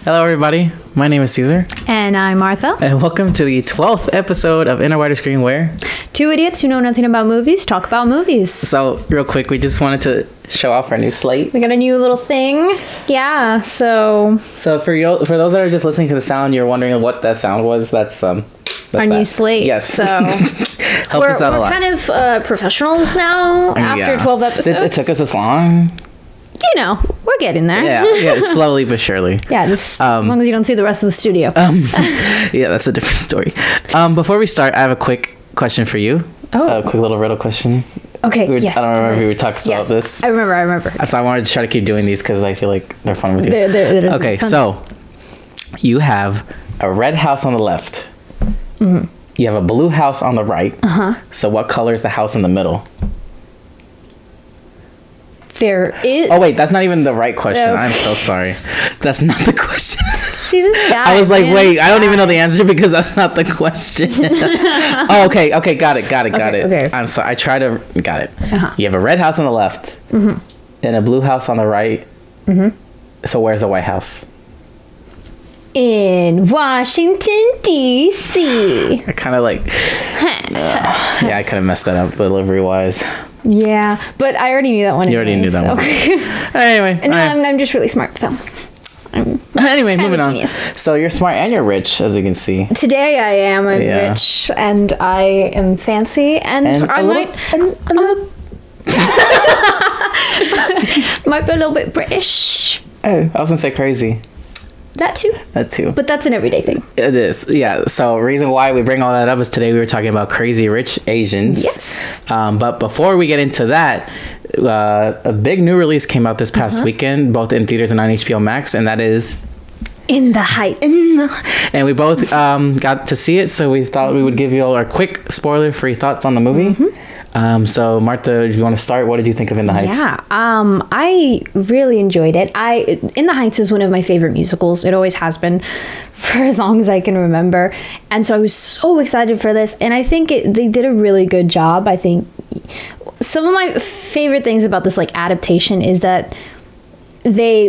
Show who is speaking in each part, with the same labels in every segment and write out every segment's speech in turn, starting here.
Speaker 1: Hello, everybody. My name is Caesar.
Speaker 2: And I'm Martha.
Speaker 1: And welcome to the 12th episode of In a Wider Screen Where...
Speaker 2: Two idiots who know nothing about movies talk about movies.
Speaker 1: So, real quick, we just wanted to show off our new slate.
Speaker 2: We got a new little thing. Yeah, so
Speaker 1: for those that are just listening to the sound, you're wondering what that sound was, that's
Speaker 2: our new slate.
Speaker 1: Yes.
Speaker 2: So
Speaker 1: Helps us out a lot.
Speaker 2: We're kind of professionals now after 12 episodes.
Speaker 1: It took us this long.
Speaker 2: You know, we're getting there.
Speaker 1: Yeah, slowly but surely.
Speaker 2: Yeah, just as long as you don't see the rest of the studio.
Speaker 1: Yeah, that's a different story. Before we start, I have a quick question for you.
Speaker 2: Oh.
Speaker 1: A quick little riddle question.
Speaker 2: Okay, yes.
Speaker 1: I don't remember if we were talking about this.
Speaker 2: I remember.
Speaker 1: So I wanted to try to keep doing these because I feel like they're fun with you.
Speaker 2: They're
Speaker 1: okay, so you have a red house on the left.
Speaker 2: Mm-hmm.
Speaker 1: You have a blue house on the right.
Speaker 2: Uh-huh.
Speaker 1: So what color is the house in the middle?
Speaker 2: There is...
Speaker 1: Oh, wait, that's not even the right question.
Speaker 2: No.
Speaker 1: I'm so sorry. That's not the question.
Speaker 2: See this guy?
Speaker 1: I was like, wait, I don't even know the answer because that's not the question. Oh, okay, got it.
Speaker 2: Okay.
Speaker 1: I'm sorry. I tried to... Got it.
Speaker 2: Uh-huh.
Speaker 1: You have a red house on the left and a blue house on the right. Mm-hmm. So where's the White House?
Speaker 2: In Washington, D.C.
Speaker 1: I kind of like... yeah, I kind of messed that up delivery-wise.
Speaker 2: Yeah, but I already knew that one.
Speaker 1: You already knew that one. Anyway.
Speaker 2: No, I'm just really smart, so...
Speaker 1: Anyway, moving on.
Speaker 2: Genius.
Speaker 1: So you're smart and you're rich, as you can see.
Speaker 2: Today I am. I'm rich, and I am fancy, and I might be a little bit British.
Speaker 1: Oh, I was gonna say crazy.
Speaker 2: That too. But that's an everyday thing.
Speaker 1: It is, yeah. So reason why we bring all that up is today we were talking about crazy rich Asians.
Speaker 2: Yes.
Speaker 1: But before we get into that, a big new release came out this past weekend, both in theaters and on HBO Max, and that is
Speaker 2: In the Heights.
Speaker 1: And we both got to see it, so we thought we would give you all our quick spoiler-free thoughts on the movie. So Martha, if you want to start, what did you think of In the Heights?
Speaker 2: Yeah, I really enjoyed it. In the Heights is one of my favorite musicals. It always has been for as long as I can remember. And so I was so excited for this. And I think they did a really good job. I think some of my favorite things about this adaptation is that they,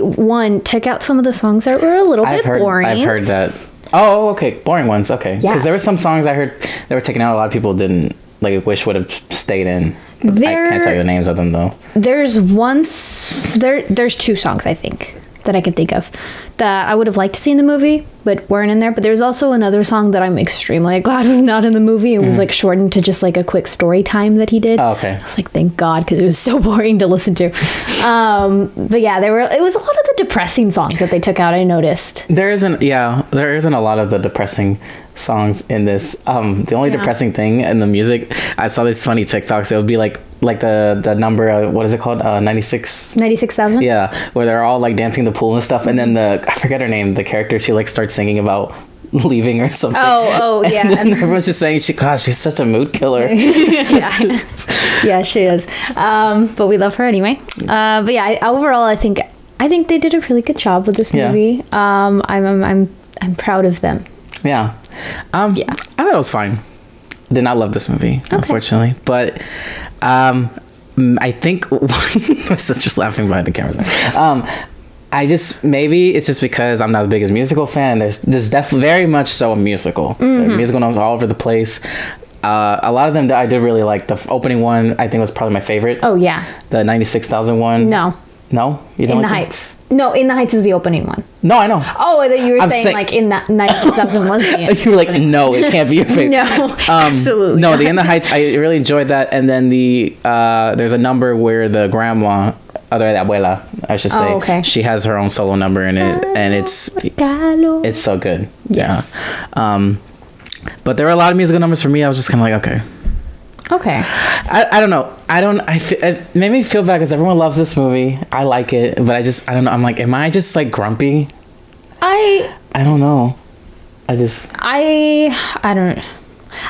Speaker 2: took out some of the songs that were a little bit boring.
Speaker 1: I've heard that. Oh, okay. Boring ones. Okay. Because there were some songs I heard that were taken out. A lot of people didn't. Wish would have stayed in. I can't tell you the names of them though.
Speaker 2: There's two songs I think that I can think of that I would have liked to see in the movie, but weren't in there. But there's also another song that I'm extremely glad was not in the movie. It was shortened to just a quick story time that he did.
Speaker 1: Oh, okay.
Speaker 2: I was like, thank God, because it was so boring to listen to. But yeah, it was a lot of the depressing songs that they took out. I noticed.
Speaker 1: There isn't a lot of the depressing songs in this. The only depressing thing in the music, I saw these funny TikToks. It would be like the number, what is it called? 96,000.
Speaker 2: Yeah,
Speaker 1: where they're all dancing in the pool and stuff, and then I forget her name, the character, she starts singing about leaving or something.
Speaker 2: Oh yeah.
Speaker 1: And everyone's just saying she's such a mood killer.
Speaker 2: Yeah, she is. But we love her anyway. But yeah, overall, I think they did a really good job with this movie. I'm proud of them.
Speaker 1: Yeah. I thought it was fine. Did not love this movie, unfortunately. But I think my sister's laughing behind the camera. Maybe it's just because I'm not the biggest musical fan. There's definitely very much so a musical. Musical notes all over the place. A lot of them I did really like. The opening one I think was probably my favorite.
Speaker 2: Oh yeah.
Speaker 1: The 96,000 one.
Speaker 2: No,
Speaker 1: you don't.
Speaker 2: In the Heights. No, In the Heights is the opening one.
Speaker 1: No, I know.
Speaker 2: Oh, I thought you were saying in that 96,000 was the end.
Speaker 1: You were like, no, it can't be your favorite.
Speaker 2: No, absolutely.
Speaker 1: No,
Speaker 2: not.
Speaker 1: the In the Heights, I really enjoyed that. And then there's a number where the grandma, the abuela, I should say, she has her own solo number in it, and it's so good.
Speaker 2: Yes.
Speaker 1: Yeah. But there were a lot of musical numbers for me. I was just kind of like, okay. I don't know. It made me feel bad because everyone loves this movie. I like it, but I don't know. I'm like, am I just grumpy? I don't know. I don't know.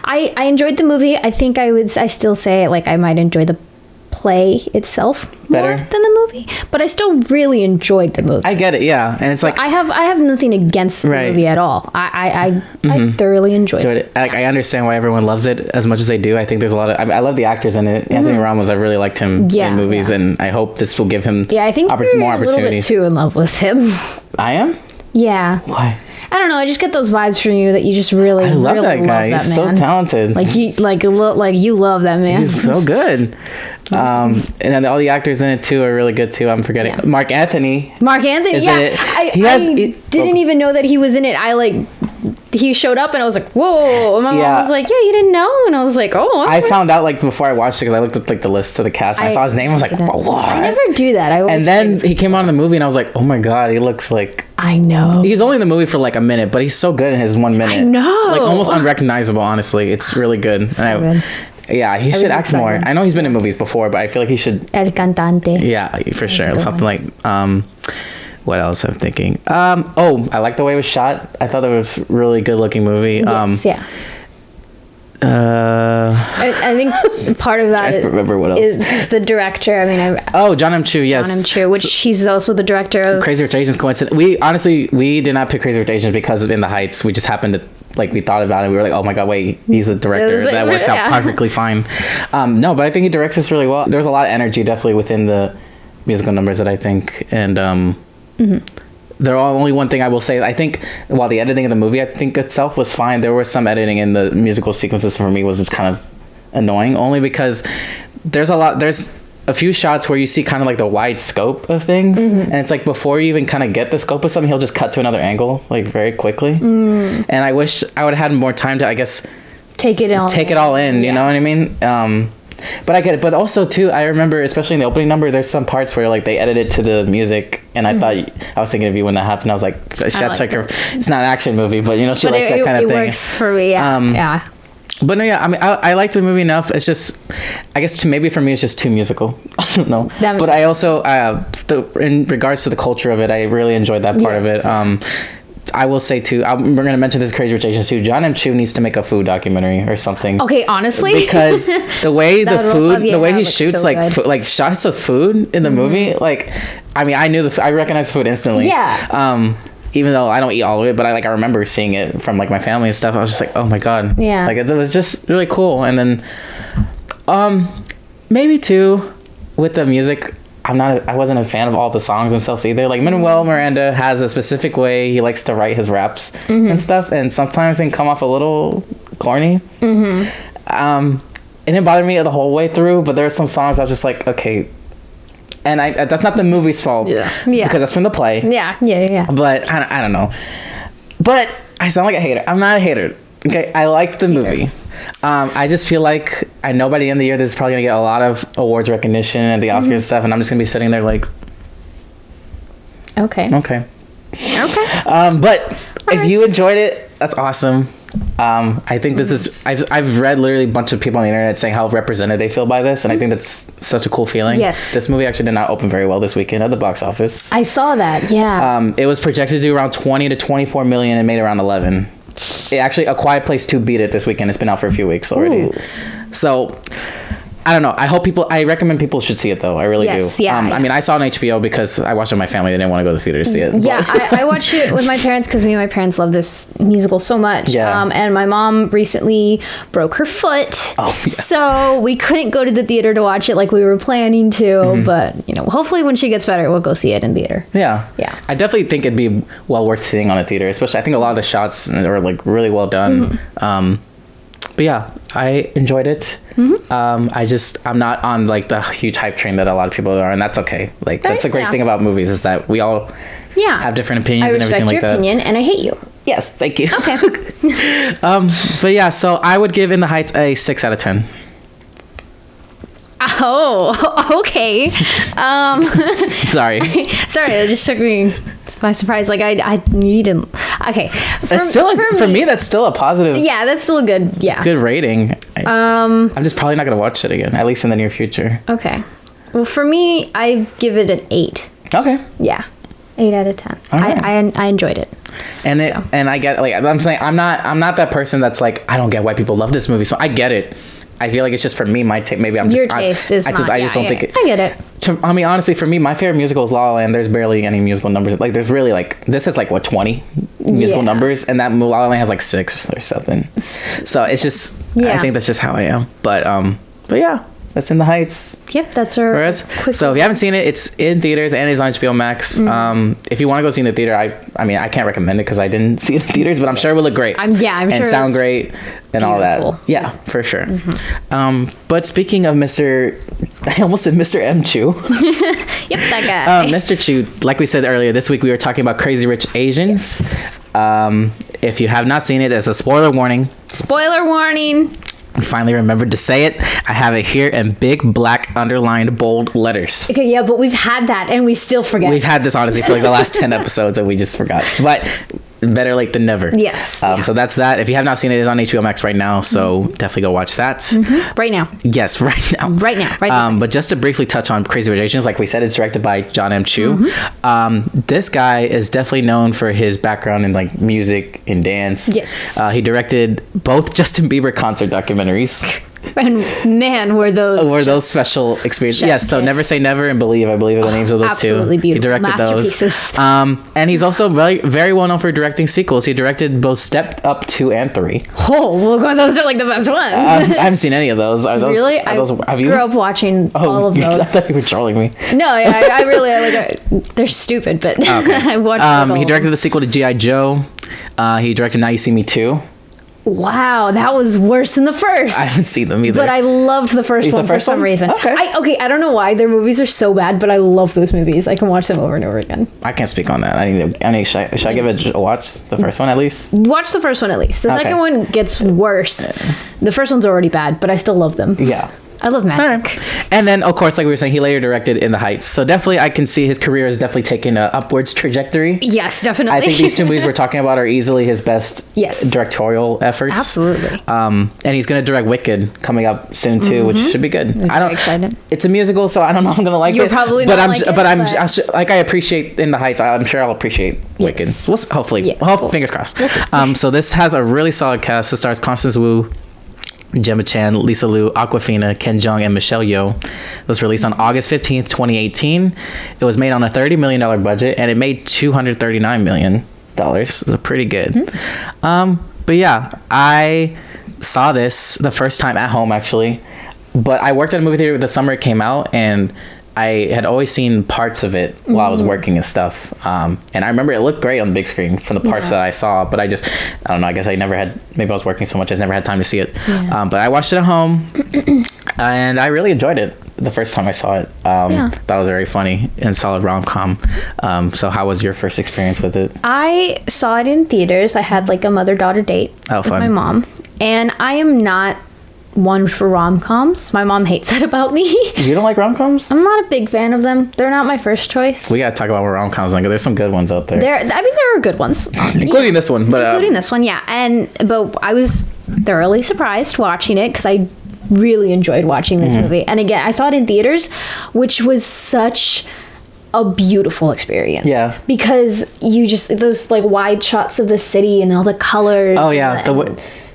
Speaker 1: I enjoyed the movie. I think I still say I might enjoy the play itself better
Speaker 2: than the movie, but I still really enjoyed the movie.
Speaker 1: I get it, yeah, and it's
Speaker 2: so I have nothing against the movie at all. I thoroughly enjoyed it.
Speaker 1: I understand why everyone loves it as much as they do. I think there's a lot of I love the actors in it. Anthony Ramos, I really liked him in movies, and I hope this will give him
Speaker 2: I think
Speaker 1: more opportunities.
Speaker 2: A little bit too in love with him.
Speaker 1: I am.
Speaker 2: Yeah.
Speaker 1: Why?
Speaker 2: I don't know. I just get those vibes from you that you just really,
Speaker 1: I love
Speaker 2: really
Speaker 1: that guy.
Speaker 2: love that
Speaker 1: He's
Speaker 2: man.
Speaker 1: so talented.
Speaker 2: Like you love that man.
Speaker 1: He's so good. And then all the actors in it too are really good too. I'm forgetting Mark Anthony.
Speaker 2: Mark Anthony, yeah. I didn't even know that he was in it. He showed up and I was like, whoa. And my mom was like, yeah, you didn't know? And I was like, oh.
Speaker 1: I found out like before I watched it because I looked up like the list of the cast and I saw his name. I was like, what?
Speaker 2: I never do that.
Speaker 1: And then he came on in the movie and I was like, oh my God, he looks like.
Speaker 2: I know.
Speaker 1: He's only in the movie for like a minute, but he's so good in his 1 minute.
Speaker 2: I know.
Speaker 1: Like almost unrecognizable, honestly. It's really good.
Speaker 2: So good.
Speaker 1: Yeah, he should act more. I know he's been in movies before, but I feel like he should.
Speaker 2: El Cantante.
Speaker 1: Yeah, for sure. Something like. What else I'm thinking? I like the way it was shot. I thought it was a really good looking movie.
Speaker 2: Yes, yeah. I think part of that is the director. I mean,
Speaker 1: Jon M. Chu, yes.
Speaker 2: Jon M. Chu, which he's also the director of
Speaker 1: Crazy Rich Asians. Coincidence. We did not pick Crazy Rich Asians because of In the Heights. We just happened to we thought about it. We were like, oh my God, wait, he's the director. That works out perfectly fine. No, but I think he directs this really well. There's a lot of energy definitely within the musical numbers that I think, and there are only one thing I will say. I think while the editing of the movie, I think itself was fine, there was some editing in the musical sequences for me was just kind of annoying, only because there's a few shots where you see kind of like the wide scope of things, and it's like before you even kind of get the scope of something, he'll just cut to another angle like very quickly. And I wish I would have had more time to, I guess, take it all in. You know what I mean? But I get it. But also too, I remember, especially in the opening number, there's some parts where like they edited to the music, and I thought I was thinking of you when that happened. I was like, it's not an action movie, but you know, she likes that kind of thing. It
Speaker 2: works for me. Yeah.
Speaker 1: But no, yeah, I mean, I liked the movie enough. It's just, I guess maybe for me, it's just too musical. I don't know. But I also, in regards to the culture of it, I really enjoyed that part of it. I will say too, we're going to mention this Crazy Rich Asians too. Jon M. Chu needs to make a food documentary or something.
Speaker 2: Okay, honestly,
Speaker 1: because the way the way he shoots so like shots of food in the movie, like, I mean, I recognized the food instantly.
Speaker 2: Yeah.
Speaker 1: Even though I don't eat all of it, but I remember seeing it from like my family and stuff. I was just like, oh my God.
Speaker 2: Yeah.
Speaker 1: Like it was just really cool. And then, maybe too, with the music, I wasn't a fan of all the songs themselves either. Like Manuel Miranda has a specific way he likes to write his raps and stuff, and sometimes they can come off a little corny. It didn't bother me the whole way through, but there are some songs I was just like, okay. And that's not the movie's fault, because that's from the play.
Speaker 2: Yeah.
Speaker 1: But I don't know. But I sound like a hater. I'm not a hater. Okay, I liked the movie. I just feel like I know by the end of the year, this is probably gonna get a lot of awards recognition and the Oscars and stuff, and I'm just gonna be sitting there like,
Speaker 2: okay.
Speaker 1: But if you enjoyed it, that's awesome. I think this is I've read literally a bunch of people on the internet saying how represented they feel by this, and I think that's such a cool feeling.
Speaker 2: Yes,
Speaker 1: this movie actually did not open very well this weekend at the box office.
Speaker 2: I saw that. Yeah.
Speaker 1: It was projected to do around 20 to 24 million and made around 11. It actually, A Quiet Place 2 beat it this weekend. It's been out for a few weeks already. Ooh. So I don't know. I recommend people should see it though. I really do.
Speaker 2: Yeah,
Speaker 1: I mean, I saw it on HBO because I watched it with my family. They didn't want to go to the theater to see it.
Speaker 2: Yeah, I watched it with my parents because me and my parents love this musical so much.
Speaker 1: Yeah.
Speaker 2: And my mom recently broke her foot.
Speaker 1: Oh, yeah.
Speaker 2: So we couldn't go to the theater to watch it like we were planning to. But, you know, hopefully when she gets better, we'll go see it in theater.
Speaker 1: Yeah.
Speaker 2: Yeah.
Speaker 1: I definitely think it'd be well worth seeing on a theater, especially I think a lot of the shots are like really well done. But yeah, I enjoyed it. I'm not on like the huge hype train that a lot of people are, and that's okay. Like that's the great thing about movies is that we all have different opinions and everything like that.
Speaker 2: I respect your opinion, and I hate you.
Speaker 1: Yes, thank you.
Speaker 2: Okay.
Speaker 1: But yeah, so I would give In the Heights a 6 out of 10.
Speaker 2: Oh, okay.
Speaker 1: Sorry,
Speaker 2: it just took me by surprise. Like I needed. Okay,
Speaker 1: for me that's still a positive.
Speaker 2: Yeah, that's still a good rating.
Speaker 1: I'm just probably not gonna watch it again, at least in the near future.
Speaker 2: Okay. Well, for me, I give it an 8.
Speaker 1: Okay.
Speaker 2: Yeah, 8 out of 10. Right. I enjoyed it.
Speaker 1: And and I get, like I'm saying, I'm not that person that's like, I don't get why people love this movie. So I get it. I feel like it's just for me, my take. Maybe I'm just.
Speaker 2: Your taste is. I just don't think it. I get it.
Speaker 1: I mean, honestly, for me, my favorite musical is La La Land. There's barely any musical numbers. Like, there's really like this is like what 20 musical numbers, and that La La Land has like 6 or something. So it's just. I think that's just how I am. But yeah, That's In the Heights.
Speaker 2: Yep, that's our.
Speaker 1: So if you haven't seen it, it's in theaters and it's on HBO Max. If you want to go see it in the theater, I mean, I can't recommend it because I didn't see it in theaters, but I'm sure it will look great.
Speaker 2: I'm sure.
Speaker 1: And sound great and all that. Yeah, for sure. But speaking of I almost said Mr. M. Chu.
Speaker 2: Yep, that guy.
Speaker 1: Mr. Chu, like we said earlier, this week we were talking about Crazy Rich Asians. Yes. If you have not seen it, it's a spoiler warning.
Speaker 2: Spoiler warning.
Speaker 1: I finally remembered to say it. I have it here in big black underlined bold letters.
Speaker 2: Okay, yeah, but we've had that and we still forget.
Speaker 1: We've had this honestly for like the last 10 episodes and we just forgot. But better late than never.
Speaker 2: Yes.
Speaker 1: So that's that. If you have not seen it, it's on HBO Max right now. So definitely go watch that.
Speaker 2: Right now.
Speaker 1: Yes, right now.
Speaker 2: Right now.
Speaker 1: But just to briefly touch on Crazy Rich Asians, like we said, it's directed by John M. Chu. This guy is definitely known for his background in like music and dance.
Speaker 2: Yes.
Speaker 1: He directed both Justin Bieber concert documentaries.
Speaker 2: And man, were those
Speaker 1: special experiences. Yes, so Never Say Never and Believe, I believe, are the names of those
Speaker 2: absolutely
Speaker 1: two.
Speaker 2: Beautiful.
Speaker 1: He directed
Speaker 2: masterpieces.
Speaker 1: those. And he's also very, very well known for directing sequels. He directed both Step Up 2 and 3.
Speaker 2: Oh, well, those are like the best ones.
Speaker 1: I haven't seen any of those. Are those
Speaker 2: really?
Speaker 1: Have you?
Speaker 2: Grew up watching all of those.
Speaker 1: I thought you were trolling me.
Speaker 2: No, yeah, I really they're stupid, but okay. I watched
Speaker 1: he directed the sequel to G.I. Joe. He directed Now You See Me 2.
Speaker 2: Wow, that was worse than the first.
Speaker 1: I haven't seen them either.
Speaker 2: But I loved the first one for some reason.
Speaker 1: Okay.
Speaker 2: I don't know why. Their movies are so bad, but I love those movies. I can watch them over and over again.
Speaker 1: I can't speak on that. Should I give it a watch? The first one at least?
Speaker 2: Watch the first one at least. The second one gets worse. The first one's already bad, but I still love them.
Speaker 1: Yeah.
Speaker 2: I love magic.
Speaker 1: Right. And then, of course, like we were saying, he later directed In the Heights. So definitely, I can see his career has definitely taken an upwards trajectory.
Speaker 2: Yes, definitely.
Speaker 1: I think these two movies we're talking about are easily his best directorial efforts.
Speaker 2: Absolutely.
Speaker 1: And he's going to direct Wicked coming up soon too, which should be good.
Speaker 2: I'm excited.
Speaker 1: It's a musical, so I don't know if I'm going to like it.
Speaker 2: You're probably not like it.
Speaker 1: But I'm like I appreciate In the Heights. I'm sure I'll appreciate Wicked. We'll hopefully. Yeah. Fingers crossed. So this has a really solid cast. It stars Constance Wu, Gemma Chan, Lisa Liu, Awkwafina, Ken Jeong, and Michelle Yeoh. It was released on August 15th, 2018. It was made on a $30 million budget, and it made $239 million. It's pretty good. But yeah, I saw this the first time at home, actually. But I worked at a movie theater the summer it came out, and I had always seen parts of it while I was working and stuff. And I remember it looked great on the big screen from the parts that I saw, but I don't know, I guess maybe I was working so much, I never had time to see it. Yeah. But I watched it at home and I really enjoyed it the first time I saw it. Thought it was very funny and solid rom-com. So how was your first experience with it?
Speaker 2: I saw it in theaters. I had like a mother-daughter date with my mom. And I am not one for rom-coms. My mom hates that about me.
Speaker 1: You don't like rom-coms?
Speaker 2: I'm not a big fan of them. They're not my first choice.
Speaker 1: We gotta talk about what rom-coms like. There's some good ones out there.
Speaker 2: There are good ones.
Speaker 1: Including this one.
Speaker 2: Including this one, yeah. But I was thoroughly surprised watching it because I really enjoyed watching this movie. And again, I saw it in theaters, which was such a beautiful experience. Yeah. Because you just, those like wide shots of the city and all the colors.
Speaker 1: Oh, yeah.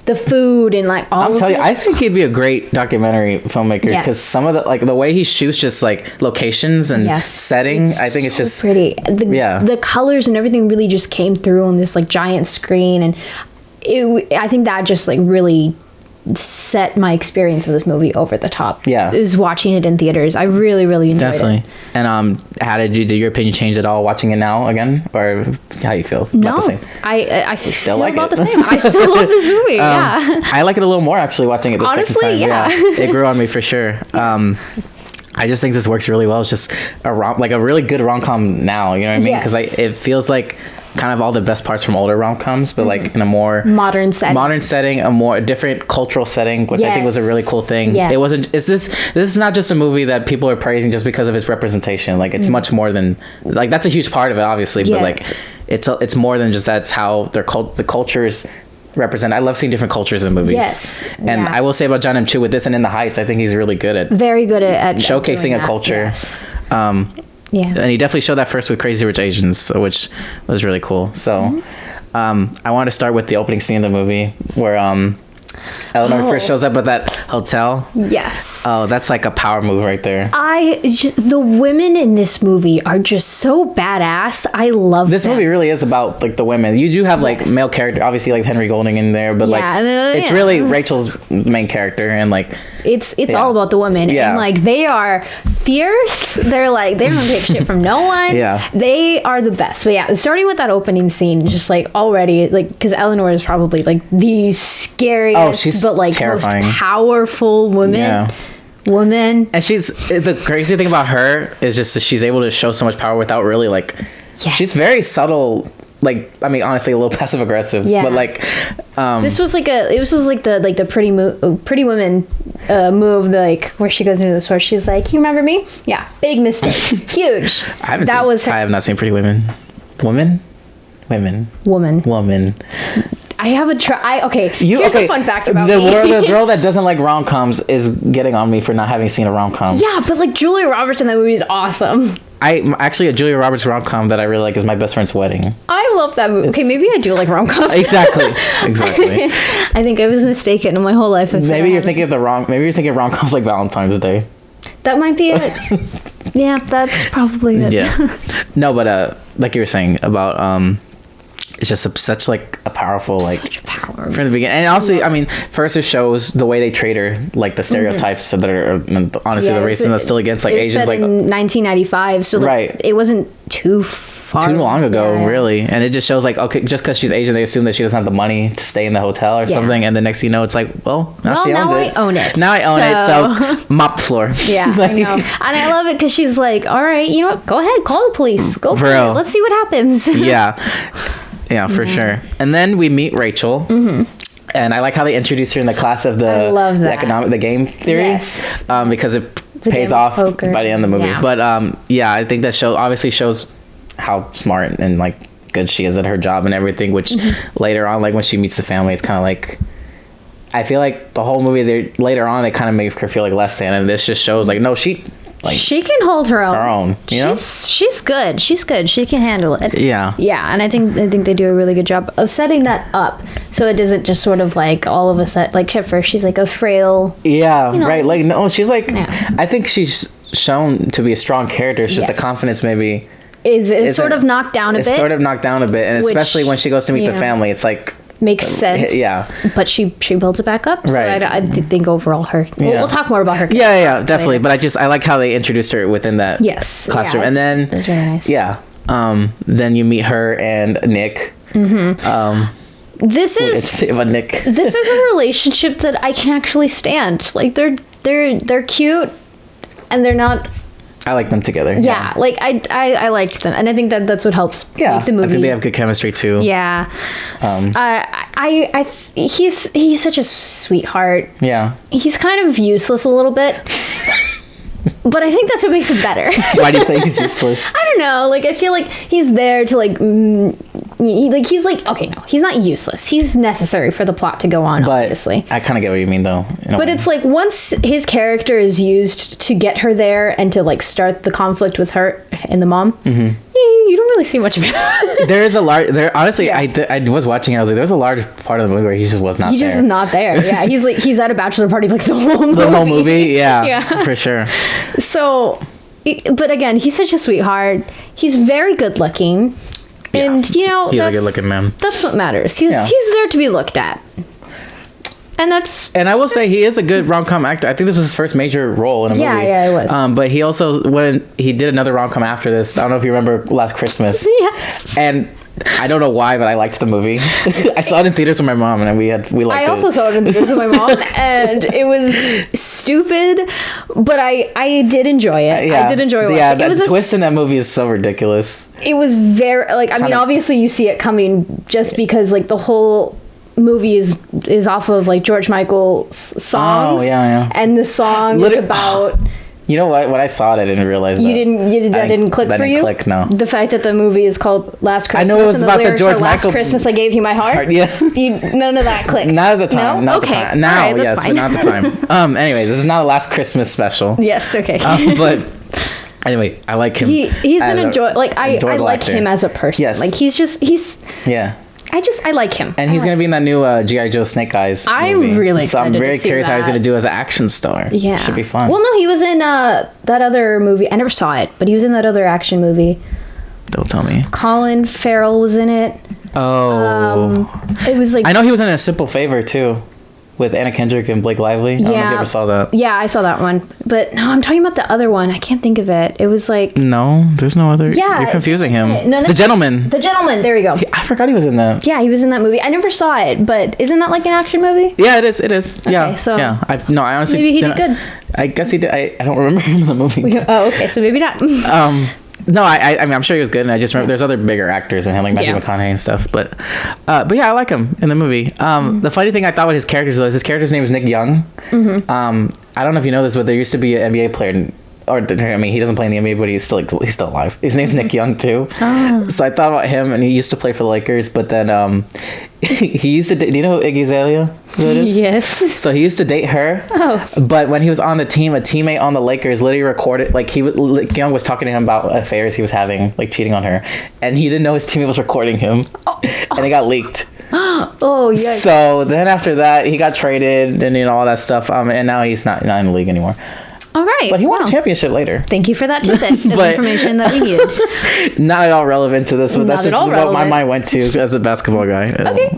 Speaker 2: The food and like all.
Speaker 1: I'm telling you, I think he'd be a great documentary filmmaker because some of the way he shoots just like locations and setting, I think it's just
Speaker 2: pretty. The colors and everything really just came through on this like giant screen, and I think that just like really set my experience of this movie over the top. Yeah, is watching it in theaters. I really, really enjoyed it.
Speaker 1: And how did your opinion change at all watching it now again, or how you feel?
Speaker 2: No,
Speaker 1: about the same?
Speaker 2: I feel like about the same. I still love this movie. Yeah,
Speaker 1: I like it a little more actually watching it the second time. Yeah, it grew on me for sure. I just think this works really well. It's just a really good rom-com now. You know what I mean? Because it feels like kind of all the best parts from older rom-coms, but like in a more modern setting, a different cultural setting, which I think was a really cool thing. It wasn't. This is not just a movie that people are praising just because of its representation. Like it's much more than like that's a huge part of it, obviously, but like it's more than just that's how the cultures represent. I love seeing different cultures in movies. And I will say about John M. Chu with this and In the Heights, I think he's really good at showcasing a culture. And he definitely showed that first with Crazy Rich Asians, which was really cool. So I wanted to start with the opening scene of the movie where Eleanor first shows up at that hotel.
Speaker 2: Yes.
Speaker 1: Oh, that's like a power move right there.
Speaker 2: The women in this movie are just so badass. I love
Speaker 1: this movie. Really is about like the women. You do have like male character, obviously like Henry Golding in there, but like it's really Rachel's main character, and like
Speaker 2: it's all about the women, and like they are fierce. They're like they don't take shit from no one.
Speaker 1: Yeah,
Speaker 2: they are the best. But yeah, starting with that opening scene, just like already like because Eleanor is probably like the scariest, but like terrifying. Most powerful woman.
Speaker 1: And she's the crazy thing about her is just that she's able to show so much power without really like she's very subtle, like I mean honestly a little passive aggressive, but like
Speaker 2: this was like the pretty woman move, like where she goes into the store, she's like, you remember me? Big mistake. Huge.
Speaker 1: I have not seen Pretty Women. Woman. I have a try. Here's a fun fact about me. The girl that doesn't like rom-coms is getting on me for not having seen a rom-com.
Speaker 2: Yeah, but like Julia Roberts in that movie is awesome.
Speaker 1: Actually a Julia Roberts rom-com that I really like is My Best Friend's Wedding.
Speaker 2: I love that movie. Okay, maybe I do like rom-coms.
Speaker 1: Exactly.
Speaker 2: I think I was mistaken in my whole life.
Speaker 1: Maybe you're thinking of rom-coms like Valentine's Day.
Speaker 2: That might be it. Yeah, that's probably it.
Speaker 1: Yeah. No, but like you were saying about it's just such like a powerful like from the beginning, and also I mean first it shows the way they treat her, like the stereotypes that are honestly the racism that's still against like Asians, like
Speaker 2: in 1995, so like, it wasn't too
Speaker 1: long ago really, and it just shows like okay, just because she's Asian they assume that she doesn't have the money to stay in the hotel or something, and the next thing you know it's like now I own it, so mop the floor.
Speaker 2: I know, and I love it because she's like, all right, you know what, go ahead, call the police, go for it, let's see what happens.
Speaker 1: Yeah, for sure. And then we meet Rachel, and I like how they introduced her in the class of the game theory, because it pays off by the end of the movie. Yeah. But I think that obviously shows how smart and like good she is at her job and everything. Which later on, like when she meets the family, it's kind of like I feel like the whole movie later on they kind of make her feel like less than, and this just shows like no, she can
Speaker 2: hold her own.
Speaker 1: You know?
Speaker 2: She's good. She can handle it.
Speaker 1: Yeah.
Speaker 2: Yeah, and I think they do a really good job of setting that up, so it doesn't just sort of like all of a sudden like at first she's like a frail.
Speaker 1: Yeah. Right. Like no, she's like. Yeah. I think she's shown to be a strong character. It's just the confidence maybe
Speaker 2: is sort of knocked down a bit.
Speaker 1: It's sort of knocked down a bit, and especially when she goes to meet the family, it's like.
Speaker 2: Makes sense.
Speaker 1: Yeah.
Speaker 2: But she builds it back up. So I think overall we'll talk more about her.
Speaker 1: Yeah, definitely. Later. But I like how they introduced her within that classroom. And then
Speaker 2: it was really nice.
Speaker 1: Yeah. Then you meet her and Nick.
Speaker 2: This is a relationship that I can actually stand. Like they're cute and they're not.
Speaker 1: I like them together.
Speaker 2: Yeah, like I liked them, and I think that's what helps make the movie.
Speaker 1: I think they have good chemistry too.
Speaker 2: Yeah, he's such a sweetheart.
Speaker 1: Yeah,
Speaker 2: he's kind of useless a little bit, but I think that's what makes it better.
Speaker 1: Why do you say he's useless?
Speaker 2: I don't know. Like I feel like he's there to like. He's like okay, no, he's not useless. He's necessary for the plot to go on. But obviously,
Speaker 1: I kind of get what you mean, though.
Speaker 2: But it's like once his character is used to get her there and to like start the conflict with her and the mom, you don't really see much of it.
Speaker 1: There is a large. Honestly, I was watching. I was like, there's a large part of the movie where he just was not.
Speaker 2: He's just not there. Yeah, he's at a bachelor party like the whole movie.
Speaker 1: The whole movie, yeah, for sure.
Speaker 2: So, but again, he's such a sweetheart. He's very good looking. Yeah. And you know,
Speaker 1: he's a good looking man.
Speaker 2: That's what matters. He's there to be looked at. And
Speaker 1: I will say he is a good rom-com actor. I think this was his first major role in a movie.
Speaker 2: Yeah, it was.
Speaker 1: But he also when he did another rom-com after this. I don't know if you remember Last Christmas.
Speaker 2: Yes.
Speaker 1: And I don't know why, but I liked the movie. I saw it in theaters with my mom, and we liked it.
Speaker 2: I also saw it in theaters with my mom, and it was stupid, but I did enjoy it. I did enjoy it.
Speaker 1: Yeah, the twist in that movie is so ridiculous.
Speaker 2: It was very like I mean, obviously you see it coming just because like the whole movie is off of like George Michael's songs.
Speaker 1: Oh yeah.
Speaker 2: And the song is about.
Speaker 1: You know what? When I saw it, I didn't realize that.
Speaker 2: That didn't click for you?
Speaker 1: Click, no.
Speaker 2: The fact that the movie is called Last Christmas.
Speaker 1: I know it was about the George Michael.
Speaker 2: Last Christmas, I gave you my heart.
Speaker 1: Yeah.
Speaker 2: None of that clicked.
Speaker 1: Not at the time.
Speaker 2: No?
Speaker 1: Not okay. The time. Now, right, yes, fine. But not the time. Anyways, this is not a Last Christmas special.
Speaker 2: Yes. Okay.
Speaker 1: But anyway, I like him.
Speaker 2: He's an enjoy. Like I like him as a person.
Speaker 1: Yes.
Speaker 2: Like he's.
Speaker 1: Yeah.
Speaker 2: I like him.
Speaker 1: And he's going to be in that new G.I. Joe Snake Eyes
Speaker 2: I'm
Speaker 1: movie.
Speaker 2: really excited.
Speaker 1: So I'm very
Speaker 2: to see
Speaker 1: curious
Speaker 2: that.
Speaker 1: how he's going to do as an action star.
Speaker 2: Yeah.
Speaker 1: Should be fun.
Speaker 2: Well, no, he was in that other movie. I never saw it, but he was in that other action movie.
Speaker 1: Don't tell me.
Speaker 2: Colin Farrell was in it.
Speaker 1: Oh.
Speaker 2: It was like...
Speaker 1: I know he was in A Simple Favor, too. With Anna Kendrick and Blake Lively. I don't know if you ever saw that.
Speaker 2: Yeah, I saw that one. But no, I'm talking about the other one. I can't think of it. It was like...
Speaker 1: No, there's no other...
Speaker 2: Yeah.
Speaker 1: You're confusing him.
Speaker 2: No,
Speaker 1: The Gentleman.
Speaker 2: The Gentleman. There we go.
Speaker 1: I forgot he was in that.
Speaker 2: Yeah, he was in that movie. I never saw it, but isn't that like an action movie?
Speaker 1: Yeah, it is. It is.
Speaker 2: Okay,
Speaker 1: Yeah.
Speaker 2: so
Speaker 1: yeah. I honestly...
Speaker 2: maybe he did good.
Speaker 1: I guess he did. I don't remember him in the movie.
Speaker 2: Oh, okay. So maybe not.
Speaker 1: No, I mean, I'm sure he was good, and I just remember there's other bigger actors in him, like Matthew McConaughey and stuff. But yeah, I like him in the movie. The funny thing I thought with his characters though is his character's name is Nick Young. I don't know if you know this, but there used to be an NBA player, I mean, he doesn't play in the NBA, but he's still alive. His name's Nick Young too. So I thought about him, and he used to play for the Lakers, but then he used to. Do you know who Iggy Azalea? Who it is?
Speaker 2: Yes.
Speaker 1: So he used to date her.
Speaker 2: Oh.
Speaker 1: But when he was on the team, a teammate on the Lakers literally recorded, like Young was talking to him about affairs he was having, like cheating on her, and he didn't know his teammate was recording him, and it got leaked.
Speaker 2: Oh yeah.
Speaker 1: So then after that, he got traded and all that stuff, and now he's not in the league anymore.
Speaker 2: All right.
Speaker 1: But he won a championship later.
Speaker 2: Thank you for that tidbit of information that we needed.
Speaker 1: Not at all relevant to this, but that's just what my mind went to as a basketball guy.
Speaker 2: Okay.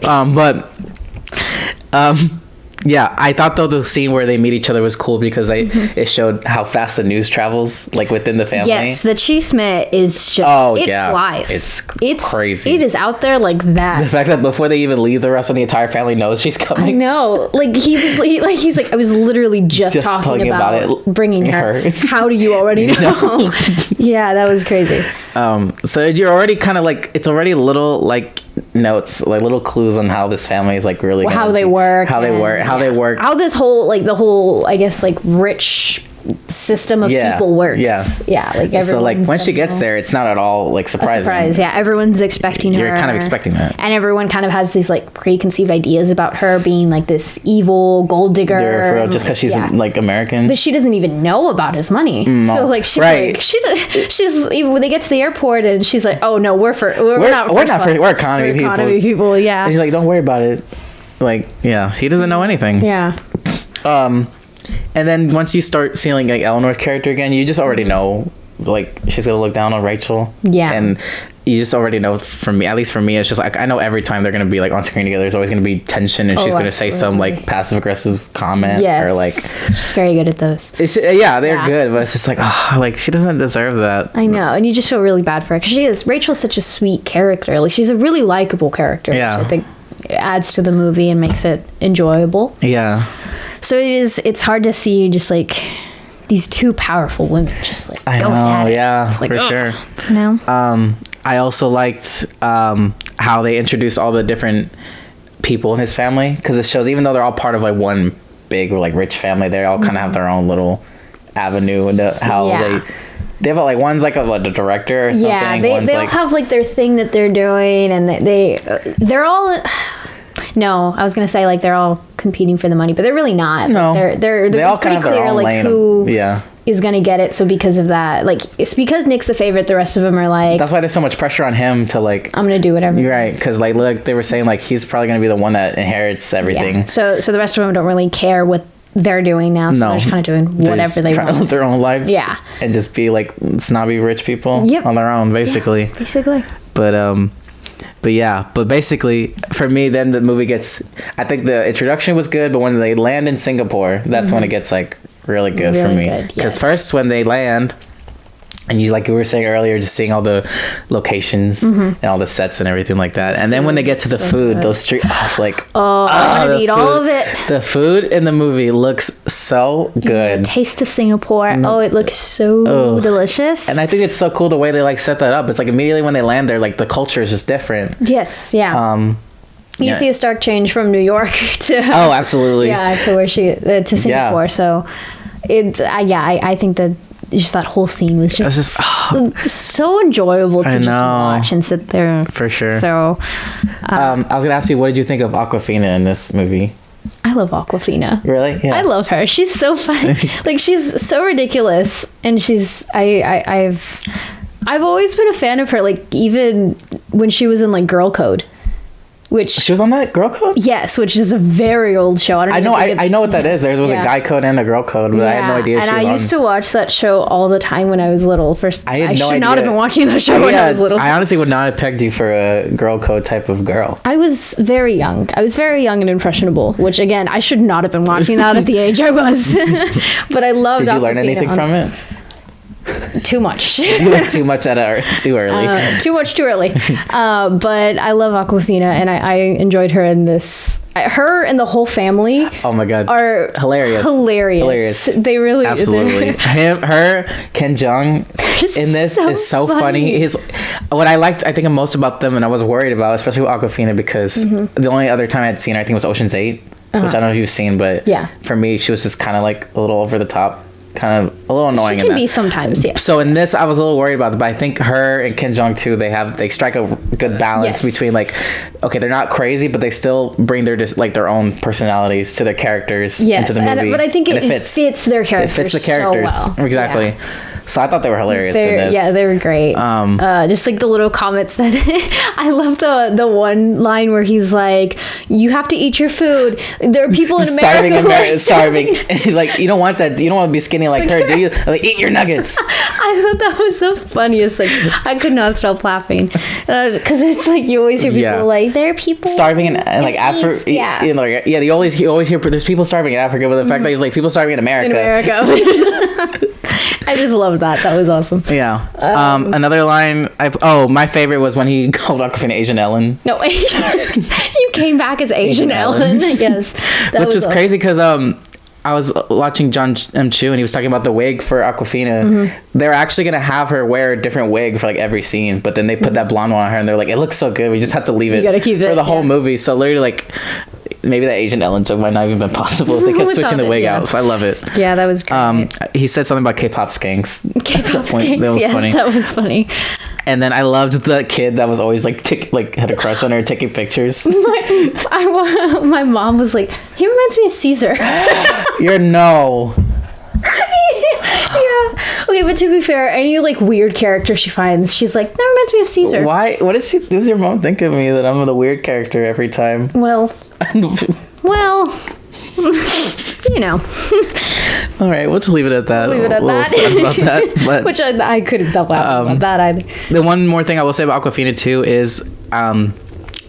Speaker 1: Yeah, I thought though the scene where they meet each other was cool because it showed how fast the news travels, like within the family.
Speaker 2: Yes, the chisme is just flies. It's crazy. It is out there like that.
Speaker 1: The fact that before they even leave, the rest of the entire family knows she's coming.
Speaker 2: I know. Like he's like I was literally just talking about it, bringing her. How do you already know? Yeah, that was crazy.
Speaker 1: So you're already kind of like it's already little like notes, like little clues on how this family is like really
Speaker 2: how they work,
Speaker 1: how this
Speaker 2: whole like the whole I guess like rich system of people works. Yeah, like everyone.
Speaker 1: So like when she gets there, it's not at all like surprising.
Speaker 2: Surprise, yeah. Everyone's expecting her.
Speaker 1: You're kind of expecting that,
Speaker 2: and everyone kind of has these like preconceived ideas about her being like this evil gold digger,
Speaker 1: just because she's like American.
Speaker 2: But she doesn't even know about his money. No. So like she's even when they get to the airport and she's like, oh no, we're economy people. Yeah.
Speaker 1: And she's like, don't worry about it. Like she doesn't know anything.
Speaker 2: Yeah.
Speaker 1: And then once you start seeing like Eleanor's character again, you just already know like she's gonna look down on Rachel.
Speaker 2: Yeah.
Speaker 1: And you just already know at least for me, it's just like I know every time they're gonna be like on screen together, there's always gonna be tension, and she's gonna say some like passive aggressive comment or like.
Speaker 2: She's very good at those.
Speaker 1: They're good, but it's just like like she doesn't deserve that.
Speaker 2: I know, and you just feel really bad for her because Rachel's such a sweet character. Like she's a really likable character.
Speaker 1: Yeah.
Speaker 2: Which I think adds to the movie and makes it enjoyable.
Speaker 1: Yeah.
Speaker 2: So it's hard to see just like these two powerful women just like going at it.
Speaker 1: Yeah,
Speaker 2: like,
Speaker 1: for sure.
Speaker 2: You know?
Speaker 1: I also liked how they introduced all the different people in his family, because it shows even though they're all part of like one big like rich family, they all kind of have their own little avenue into how they have like one's like the director or something.
Speaker 2: Yeah, they all have like their thing that they're doing, and they're all. No, I was gonna say like they're all competing for the money, but they're really not.
Speaker 1: No,
Speaker 2: they're all pretty clear like who is gonna get it. So because of that, like it's because Nick's the favorite. The rest of them are like.
Speaker 1: That's why there's so much pressure on him to like.
Speaker 2: I'm gonna do whatever.
Speaker 1: You're right, because like they were saying like he's probably gonna be the one that inherits everything.
Speaker 2: Yeah. So the rest of them don't really care what they're doing now. So they're just kind of doing whatever they want.
Speaker 1: To live their own lives.
Speaker 2: Yeah.
Speaker 1: And just be like snobby rich people on their own, basically.
Speaker 2: Yeah, basically.
Speaker 1: But basically for me, then the movie gets, I think the introduction was good, but when they land in Singapore, that's when it gets like really good for me. Because first when they land, and you like we were saying earlier, just seeing all the locations and all the sets and everything like that. And then when they get to the food, those street, I was like,
Speaker 2: I want to eat all of it.
Speaker 1: The food in the movie looks so good.
Speaker 2: Taste of Singapore. It looks so delicious.
Speaker 1: And I think it's so cool the way they like set that up. It's like immediately when they land there, like the culture is just different.
Speaker 2: Yes. Yeah. You see a stark change from New York to.
Speaker 1: Oh, absolutely.
Speaker 2: To where to Singapore. So, I think that. Just that whole scene was just so enjoyable to just watch and sit there.
Speaker 1: For sure.
Speaker 2: So,
Speaker 1: I was gonna ask you, what did you think of Awkwafina in this movie?
Speaker 2: I love Awkwafina.
Speaker 1: Really? Yeah.
Speaker 2: I love her. She's so funny. Like she's so ridiculous, and I've always been a fan of her. Like even when she was in like Girl Code. which
Speaker 1: she was on that Girl Code.
Speaker 2: Yes, which is a very old show.
Speaker 1: I know what that is. There was a Guy Code and a Girl Code, but I had no idea.
Speaker 2: And I used to watch that show all the time when I was little. I should not have been watching that show when I was little.
Speaker 1: I honestly would not have pegged you for a Girl Code type of girl.
Speaker 2: I was very young. and impressionable, which again, I should not have been watching that at the age I was. But I loved.
Speaker 1: Did you learn anything from it?
Speaker 2: Too much.
Speaker 1: You went too much too early.
Speaker 2: Too much too early. But I love Awkwafina, and I enjoyed her in this. Her and the whole family.
Speaker 1: Oh my god,
Speaker 2: are hilarious. They really
Speaker 1: absolutely. Her, Ken Jeong in this is so funny. What I liked, I think, most about them, and I was worried about, especially with Awkwafina, because the only other time I had seen her, I think, was Ocean's 8, which I don't know if you've seen, but for me, she was just kind of like a little over the top. Kind of a little annoying.
Speaker 2: She can be sometimes, yeah.
Speaker 1: So in this, I was a little worried about it, but I think her and Ken Jeong too, they strike a good balance between, like, okay, they're not crazy, but they still bring their own personalities to their characters into the movie.
Speaker 2: But I think it fits their characters.
Speaker 1: It fits the characters
Speaker 2: so well.
Speaker 1: Exactly. Yeah. So I thought they were hilarious in this.
Speaker 2: Yeah, they were great. Just like the little comments that I love the one line where he's like, "You have to eat your food. There are people in America who are starving."
Speaker 1: And he's like, "You don't want that. You don't want to be skinny like her, do you? Like, eat your nuggets."
Speaker 2: I thought that was the funniest thing. I could not stop laughing because it's like you always hear people like, "There are people
Speaker 1: starving in like Africa." Yeah, you always hear there's people starving in Africa, but the fact that he's like people starving in America.
Speaker 2: I just loved that. That was awesome.
Speaker 1: Yeah. Another line. My favorite was when he called Awkwafina Asian Ellen.
Speaker 2: No, you came back as Asian Ellen. Yes.
Speaker 1: Which was crazy because I was watching John M. Chu and he was talking about the wig for Awkwafina. They're actually gonna have her wear a different wig for like every scene, but then they put that blonde one on her and they're like, it looks so good. We just have to leave it.
Speaker 2: You gotta keep it
Speaker 1: for the whole movie. So literally, like, maybe that Asian Ellen joke might not even been possible if they kept switching the wig out. So I love it.
Speaker 2: Yeah, that was great.
Speaker 1: He said something about K-pop skanks.
Speaker 2: K-pop skanks.
Speaker 1: That was funny.
Speaker 2: That was funny.
Speaker 1: And then I loved the kid that was always like had a crush on her taking pictures.
Speaker 2: My mom was like, he reminds me of Caesar.
Speaker 1: You're no.
Speaker 2: Yeah. Okay, but to be fair, any like weird character she finds, she's like, that reminds me of Caesar.
Speaker 1: Why? What does your mom think of me that I'm the weird character every time?
Speaker 2: Well, you know.
Speaker 1: All right, we'll just leave it at that.
Speaker 2: Leave it at that.
Speaker 1: About that, but,
Speaker 2: which I couldn't stop laughing about that either.
Speaker 1: The one more thing I will say about Awkwafina too is,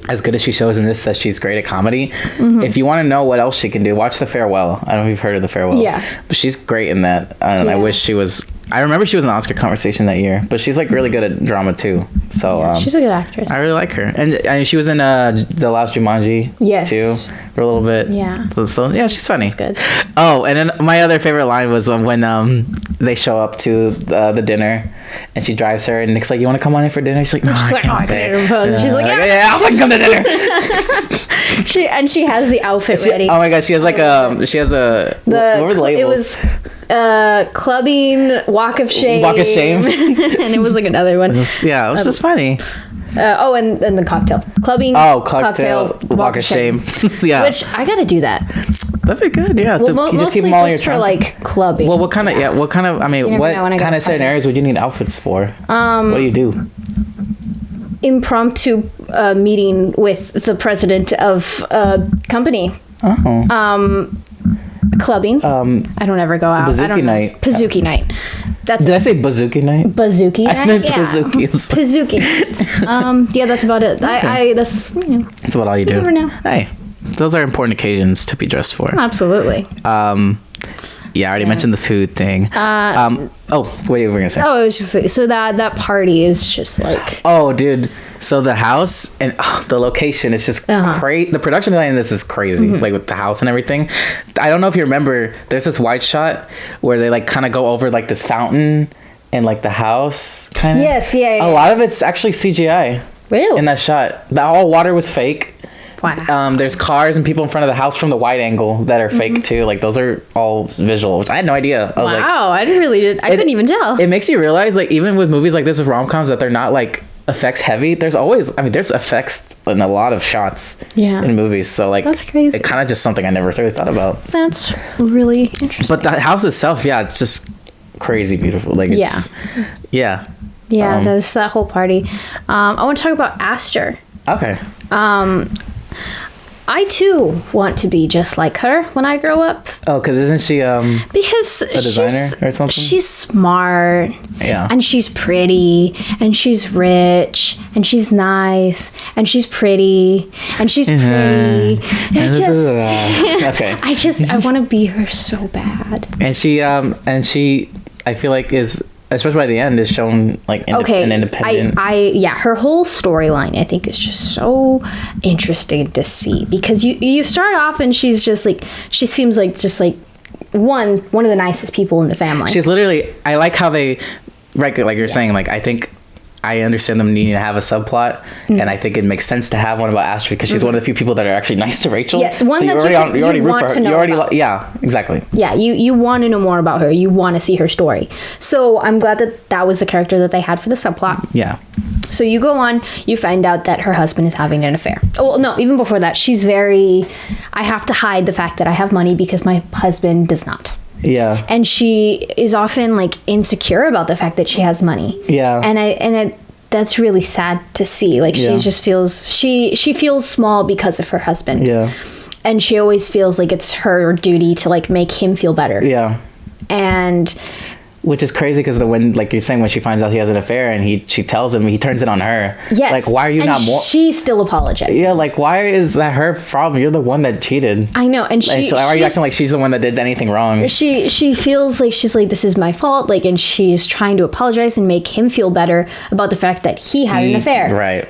Speaker 1: as good as she shows in this, that she's great at comedy. If you want to know what else she can do, watch The Farewell. I don't know if you've heard of The Farewell.
Speaker 2: Yeah.
Speaker 1: But she's great in that. I wish she was. I remember she was in the Oscar conversation that year, but she's like really good at drama too. So
Speaker 2: she's a good actress.
Speaker 1: I really like her, and she was in the last Jumanji too for a little bit.
Speaker 2: Yeah.
Speaker 1: So yeah, she's funny.
Speaker 2: That's good.
Speaker 1: Oh, and then my other favorite line was when they show up to the dinner, and she drives her, and Nick's like, "You want to come on in for dinner?" She's like, "No, I can't stay."
Speaker 2: She's like,
Speaker 1: "Yeah, I'll come to dinner."
Speaker 2: she has the outfit ready.
Speaker 1: Oh my god, she has like what were the labels?
Speaker 2: It was clubbing, walk of shame,
Speaker 1: and
Speaker 2: it was like another one.
Speaker 1: It was just funny.
Speaker 2: And the cocktail, clubbing,
Speaker 1: cocktail, walk of shame. Yeah,
Speaker 2: which I gotta do that.
Speaker 1: That'd be good. Yeah,
Speaker 2: you just keep them all in your trunk for like clubbing.
Speaker 1: Well, what kind of what kind of scenarios would you need outfits for? What do you do?
Speaker 2: Impromptu meeting with the president of a company. Clubbing. I don't ever go out.
Speaker 1: Bazooki night.
Speaker 2: Pazookie night. Did
Speaker 1: I say bazooki night?
Speaker 2: Bazooki night.
Speaker 1: I meant Pazooki.
Speaker 2: Pazookie night. Yeah, that's about it. Okay. That's
Speaker 1: what all you do.
Speaker 2: You never know.
Speaker 1: Hey, those are important occasions to be dressed for.
Speaker 2: Absolutely.
Speaker 1: Yeah, I already mentioned the food thing. What were you gonna say?
Speaker 2: Oh, it was just so that party is just like.
Speaker 1: Oh, dude. So the house and the location is just crazy. The production design in this is crazy, like with the house and everything. I don't know if you remember, there's this wide shot where they like kind of go over like this fountain and like the house kind of.
Speaker 2: Yes, yeah.
Speaker 1: A lot of it's actually CGI.
Speaker 2: Really?
Speaker 1: In that shot. All water was fake.
Speaker 2: Wow.
Speaker 1: There's cars and people in front of the house from the wide angle that are fake too. Like those are all visual, which I had no idea. I was
Speaker 2: I couldn't even tell.
Speaker 1: It makes you realize, like, even with movies like this with rom-coms, that they're not like effects heavy. There's effects in a lot of shots in movies. So like
Speaker 2: that's crazy.
Speaker 1: It kind of just something I never really thought about.
Speaker 2: That's really interesting.
Speaker 1: But the house itself, it's just crazy beautiful. Like it's yeah.
Speaker 2: That's that whole party. I want to talk about Aster.
Speaker 1: Okay.
Speaker 2: I too want to be just like her when I grow up.
Speaker 1: Oh, because isn't she
Speaker 2: because
Speaker 1: a designer or something?
Speaker 2: She's smart.
Speaker 1: Yeah.
Speaker 2: And she's pretty. And she's rich. And she's nice. And she's pretty. And she's pretty.
Speaker 1: Okay.
Speaker 2: I want to be her so bad.
Speaker 1: And she I feel like is, especially by the end, is shown like an independent.
Speaker 2: Her whole storyline I think is just so interesting to see, because you start off and she's just like, she seems like just like one of the nicest people in the family.
Speaker 1: She's literally, I like how they, like you're saying, like I think I understand them needing to have a subplot, and I think it makes sense to have one about Astrid because she's one of the few people that are actually nice to Rachel.
Speaker 2: Yes, one so that you already want to know about.
Speaker 1: Yeah, exactly.
Speaker 2: Yeah, you want to know more about her. You want to see her story. So I'm glad that was the character that they had for the subplot.
Speaker 1: Yeah.
Speaker 2: So you go on, you find out that her husband is having an affair. Oh, well, no, even before that, she's very, I have to hide the fact that I have money because my husband does not.
Speaker 1: Yeah.
Speaker 2: And she is often like insecure about the fact that she has money.
Speaker 1: Yeah.
Speaker 2: And that's really sad to see. Like she just feels she feels small because of her husband.
Speaker 1: Yeah.
Speaker 2: And she always feels like it's her duty to like make him feel better.
Speaker 1: Yeah.
Speaker 2: And
Speaker 1: which is crazy because like you're saying, when she finds out he has an affair and she tells him, he turns it on her.
Speaker 2: Yes.
Speaker 1: Like, why are you not more?
Speaker 2: She still apologizes.
Speaker 1: Yeah, like why is that her problem? You're the one that cheated.
Speaker 2: I know, and
Speaker 1: so why are you acting like she's the one that did anything wrong?
Speaker 2: She feels like she's like, this is my fault, like, and she's trying to apologize and make him feel better about the fact that he had an affair.
Speaker 1: Right.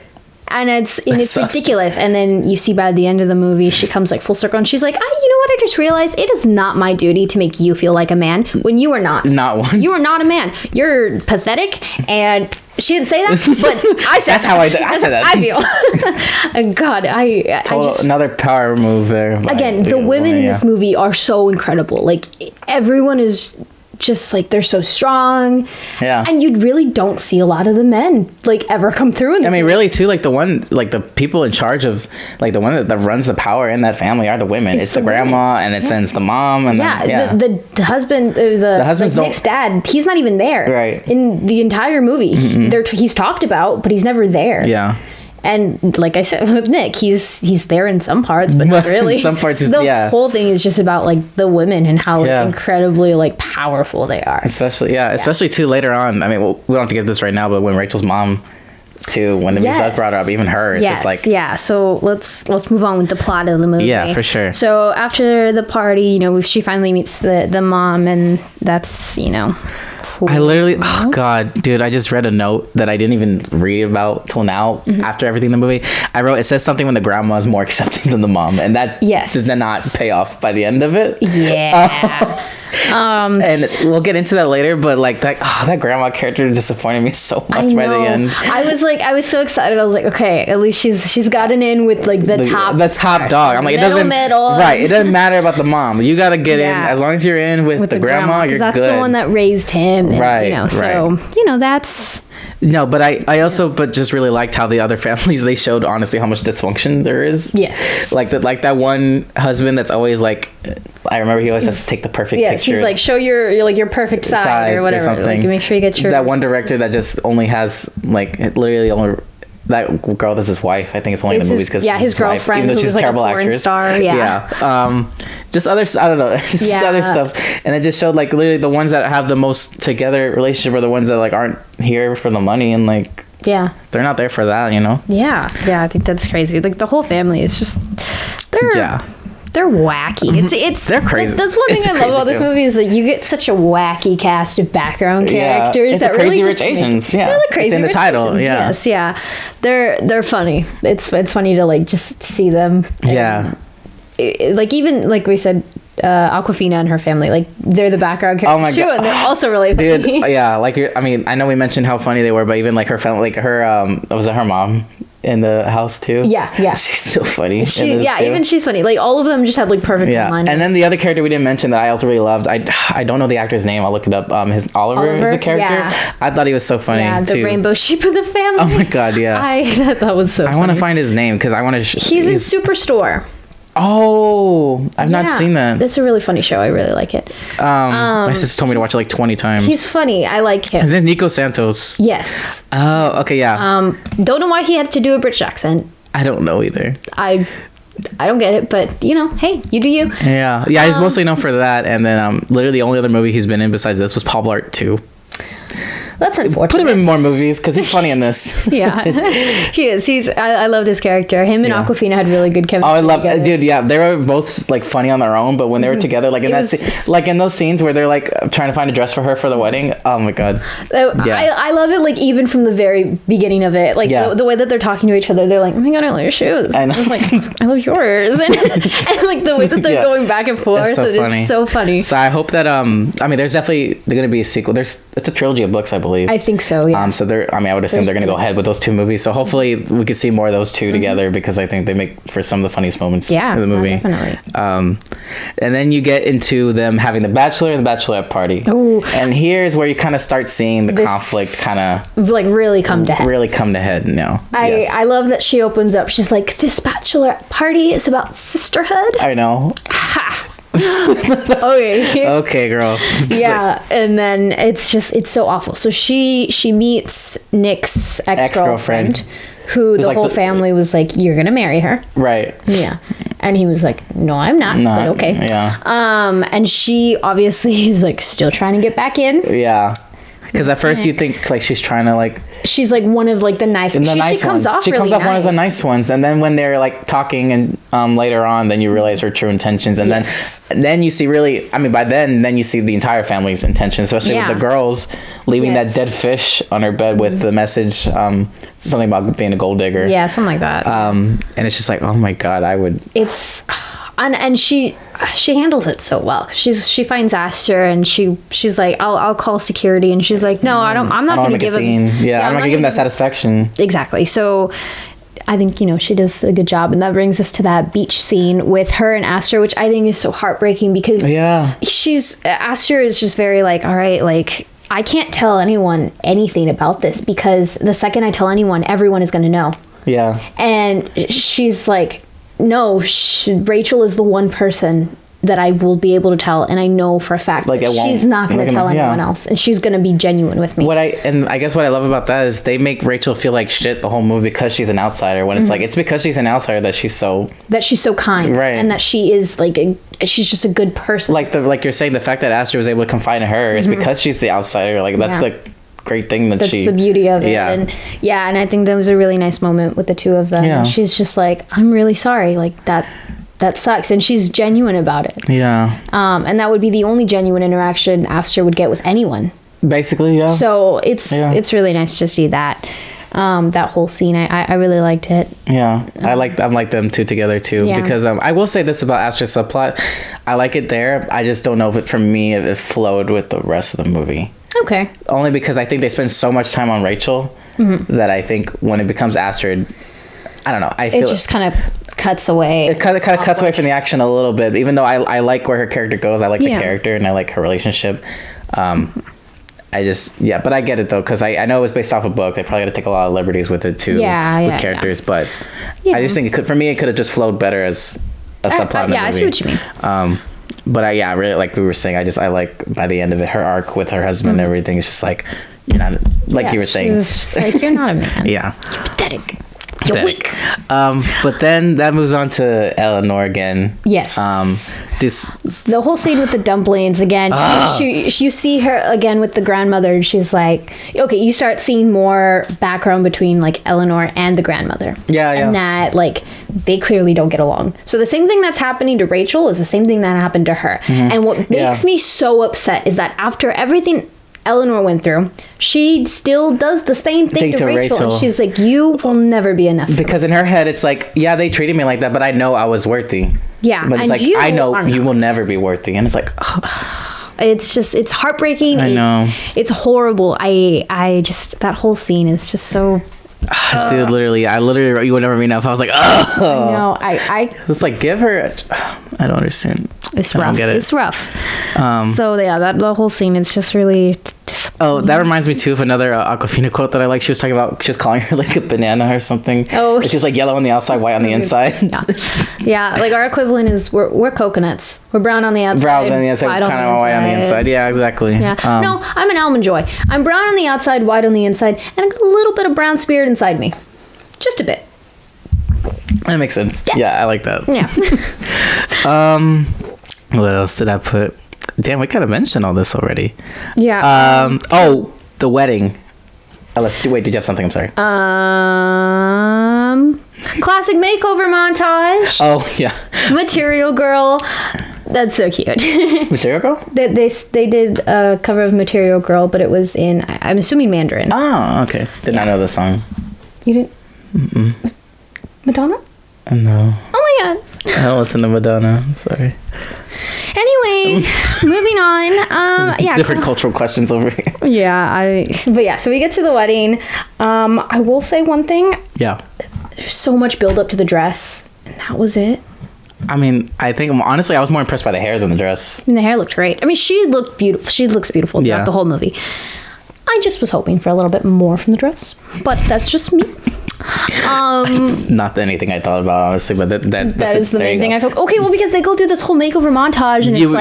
Speaker 2: And it's ridiculous. And then you see by the end of the movie, she comes like full circle and she's like, you know what? I just realized it is not my duty to make you feel like a man when you are not.
Speaker 1: Not one.
Speaker 2: You are not a man. You're pathetic. And she didn't say that, but I said
Speaker 1: that's how I said that.
Speaker 2: I feel. God, I just,
Speaker 1: another power move there.
Speaker 2: Again, the women in this movie are so incredible. Like everyone is just like, they're so strong.
Speaker 1: Yeah.
Speaker 2: And you really don't see a lot of the men like ever come through in this movie.
Speaker 1: Really too, like the one, like the people in charge of, like the one that runs the power in that family are the women. It's the grandma and it's the mom and
Speaker 2: the husband, the husband's like, Nick's dad, he's not even there.
Speaker 1: Right.
Speaker 2: In the entire movie. He's talked about, but he's never there.
Speaker 1: Yeah.
Speaker 2: And like I said with Nick, he's there in some parts, but not really.
Speaker 1: In some parts,
Speaker 2: the whole thing is just about like the women and how like, incredibly like powerful they are.
Speaker 1: Especially too later on. I mean, we don't have to get this right now, but when Rachel's mom, too, when the Doug brought her up, even her, it's just like
Speaker 2: So let's move on with the plot of the movie.
Speaker 1: Yeah, for sure.
Speaker 2: So after the party, you know, she finally meets the mom, and that's cool.
Speaker 1: I literally, oh god, dude, I just read a note that I didn't even read about till now. After everything in the movie, I wrote, it says something when the grandma is more accepting than the mom, and that does not pay off by the end of it.
Speaker 2: Yeah.
Speaker 1: And we'll get into that later, but like that grandma character disappointed me so much by the end.
Speaker 2: I was so excited. I was like, okay, at least she's gotten in with like the top
Speaker 1: dog. I'm like, it doesn't matter about the mom. You got to get in as long as you're in with the grandma. You're
Speaker 2: that's
Speaker 1: good.
Speaker 2: That's the one that raised him. And,
Speaker 1: right.
Speaker 2: So that's.
Speaker 1: No, but I also just really liked how the other families, they showed honestly how much dysfunction there is.
Speaker 2: Yes.
Speaker 1: Like that one husband that's always like, I remember he always has to take the perfect picture.
Speaker 2: Yes, he's like, show your perfect side or whatever. Or something. Like, make sure you get your.
Speaker 1: That one director that just only has like literally only. That girl that's his wife. I think it's only in the movies because
Speaker 2: his girlfriend,
Speaker 1: even though she's a terrible actress.
Speaker 2: Star,
Speaker 1: just other, I don't know, just other stuff, and it just showed like literally the ones that have the most together relationship are the ones that like aren't here for the money and like they're not there for that,
Speaker 2: Yeah, I think that's crazy. Like the whole family is just they're wacky.
Speaker 1: They're crazy.
Speaker 2: That's one thing I love about this movie is that you get such a wacky cast of background characters that really
Speaker 1: Crazy Rich Asians.
Speaker 2: They're the crazy.
Speaker 1: It's in the title.
Speaker 2: Asians. Yes, they're funny. It's funny to like just see them. Like even like we said, Awkwafina and her family, like they're the background characters too, and they're also really funny.
Speaker 1: Dude, I know we mentioned how funny they were, but even like her family, like her was it her mom in the house too?
Speaker 2: Yeah.
Speaker 1: She's so funny.
Speaker 2: Even she's funny. Like all of them just have like perfect one-liners.
Speaker 1: And then the other character we didn't mention that I also really loved, I don't know the actor's name. I'll look it up. Oliver is the character. Yeah. I thought he was so funny. Yeah,
Speaker 2: the rainbow sheep of the family.
Speaker 1: Oh my god, yeah.
Speaker 2: I thought that was so funny.
Speaker 1: I want to find his name because I want to.
Speaker 2: He's in Superstore.
Speaker 1: Oh, I've not seen that.
Speaker 2: It's a really funny show. I really like it.
Speaker 1: My sister told me to watch it like 20 times.
Speaker 2: He's funny. I like him.
Speaker 1: His name's Nico Santos.
Speaker 2: Yes.
Speaker 1: Oh, okay, yeah.
Speaker 2: Don't know why he had to do a British accent.
Speaker 1: I don't know either.
Speaker 2: I don't get it, but you know, hey, you do you.
Speaker 1: Yeah, he's mostly known for that, and then literally the only other movie he's been in besides this was Paul Blart 2.
Speaker 2: That's unfortunate.
Speaker 1: Put him in more movies because he's funny in this.
Speaker 2: Yeah, he is. I loved his character. Him and Awkwafina had really good chemistry.
Speaker 1: Oh, I love, dude. Yeah, they were both like funny on their own, but when they were together, like like in those scenes where they're like trying to find a dress for her for the wedding. Oh my god.
Speaker 2: I love it. Like even from the very beginning of it, like the way that they're talking to each other, they're like, "Oh my god, I love your shoes." I know. It's like, "I love yours," and like the way that they're going back and forth. It's so funny.
Speaker 1: So I hope that I mean, there's definitely going to be a sequel. It's a trilogy of books, I believe.
Speaker 2: I think so. Yeah.
Speaker 1: So I would assume they're going to go ahead with those two movies. So hopefully we can see more of those two together because I think they make for some of the funniest moments in the movie.
Speaker 2: Definitely.
Speaker 1: And then you get into them having the bachelor and the bachelorette party.
Speaker 2: Ooh.
Speaker 1: And here's where you kind of start seeing the conflict kind of
Speaker 2: like really come to head.
Speaker 1: now.
Speaker 2: I love that she opens up. She's like, this bachelorette party is about sisterhood.
Speaker 1: I know.
Speaker 2: Ha! Okay,
Speaker 1: girl.
Speaker 2: Yeah, and then it's so awful. So she meets Nick's ex-girlfriend, who the whole family was like, you're gonna marry her,
Speaker 1: right?
Speaker 2: Yeah, and he was like, no, I'm not. But okay.
Speaker 1: Yeah.
Speaker 2: And she obviously is like still trying to get back in.
Speaker 1: Yeah. Because at first you think like she's trying to like.
Speaker 2: She's like one of like the nice. She comes off. She comes off
Speaker 1: one of the nice ones, and then when they're like talking and later on, then you realize her true intentions, and then you see really. I mean, by then you see the entire family's intentions, especially with the girls leaving that dead fish on her bed with the message, something about being a gold digger.
Speaker 2: Yeah, something like that.
Speaker 1: And it's just like, oh my god, I would.
Speaker 2: It's. And she handles it so well. She finds Aster and she's like, I'll call security, and she's like, no, I'm not going to give him.
Speaker 1: Yeah, I'm not going to give him that satisfaction.
Speaker 2: Exactly. So I think she does a good job, and that brings us to that beach scene with her and Aster, which I think is so heartbreaking because Aster is just very like, all right, like I can't tell anyone anything about this because the second I tell anyone, everyone is going to know.
Speaker 1: Yeah.
Speaker 2: And she's like, no, Rachel is the one person that I will be able to tell, and I know for a fact that she's not going to tell anyone else, and she's going to be genuine with me.
Speaker 1: I guess what I love about that is they make Rachel feel like shit the whole movie because she's an outsider. When it's like it's because she's an outsider that she's so kind, right? And that she is like she's just a good person. Like you're saying, the fact that Aster was able to confide in her is because she's the outsider. Like that's the great thing that's the beauty of it. And I think that was a really nice moment with the two of them. And she's just like, I'm really sorry, like that sucks, and she's genuine about it. And that would be the only genuine interaction Aster would get with anyone, basically. So it's really nice to see that that whole scene. I really liked it. I like them two together too, because I will say this about Aster's subplot, I like it there. I just don't know if it flowed with the rest of the movie. Okay. Only because I think they spend so much time on Rachel that I think when it becomes Aster, I don't know. I feel it just kind of cuts away. It kind of cuts away from the action a little bit. Even though I like where her character goes, I like the character and I like her relationship. But I get it though, because I know it was based off a book. They probably got to take a lot of liberties with it too, with characters. But I just think it could have just flowed better as a subplot in the movie. I see what you mean. But I really, like we were saying, I like by the end of it, her arc with her husband and everything. It's just like, you're not, like you were saying. It's just like, you're not a man. You're pathetic. You're weak. But then that moves on to Eleanor again. Yes. The whole scene with the dumplings again. You see her again with the grandmother, and she's like, okay, you start seeing more background between like Eleanor and the grandmother. And that like they clearly don't get along. So the same thing that's happening to Rachel is the same thing that happened to her. And what makes me so upset is that after everything Eleanor went through, she still does the same thing to Rachel. And she's like, you will never be enough. Because in her head, it's like, yeah, they treated me like that, but I know I was worthy. Yeah. But it's like, I know you will never be worthy. And it's like, it's just, it's heartbreaking. I know. It's horrible. I just, that whole scene is just so... Dude, literally, you would never be enough. I was like, oh. No, I it's like, give her. I don't understand. It's rough. It's rough. So the whole scene, it's just really. Oh, that reminds me too of another Awkwafina quote that I like. She was talking about, she was calling her like a banana or something. Oh, and she's like yellow on the outside, white on the inside. Yeah, like our equivalent is we're coconuts. We're brown on the outside, kind of white on the inside. Yeah, exactly. Yeah. No, I'm an almond joy. I'm brown on the outside, white on the inside, and a little bit of brown spirit inside me, just a bit. That makes sense. Yeah, I like that.
Speaker 2: Yeah.
Speaker 1: What else did I put? Damn, we kind of mentioned all this already.
Speaker 2: Yeah.
Speaker 1: The wedding. Wait, did you have something? I'm sorry.
Speaker 2: Classic makeover montage.
Speaker 1: Oh, yeah.
Speaker 2: Material Girl. That's so cute.
Speaker 1: Material Girl?
Speaker 2: They did a cover of Material Girl, but it was in, I'm assuming, Mandarin.
Speaker 1: Oh, okay. Did not know the song.
Speaker 2: You didn't? Mm-mm. Madonna?
Speaker 1: No.
Speaker 2: Oh my god.
Speaker 1: I don't listen to Madonna. I'm sorry.
Speaker 2: Anyway, moving on. Yeah.
Speaker 1: Different cultural questions over here.
Speaker 2: Yeah, so we get to the wedding. I will say one thing.
Speaker 1: Yeah.
Speaker 2: There's so much build up to the dress, and that was it.
Speaker 1: I mean, I think honestly, I was more impressed by the hair than the dress.
Speaker 2: And the hair looked great. I mean, she looked beautiful. She looks beautiful throughout the whole movie. I just was hoping for a little bit more from the dress, but that's just me.
Speaker 1: Not anything I thought about, honestly, but
Speaker 2: that is the main thing I felt. Okay, well, because they go through this whole makeover montage, and
Speaker 1: you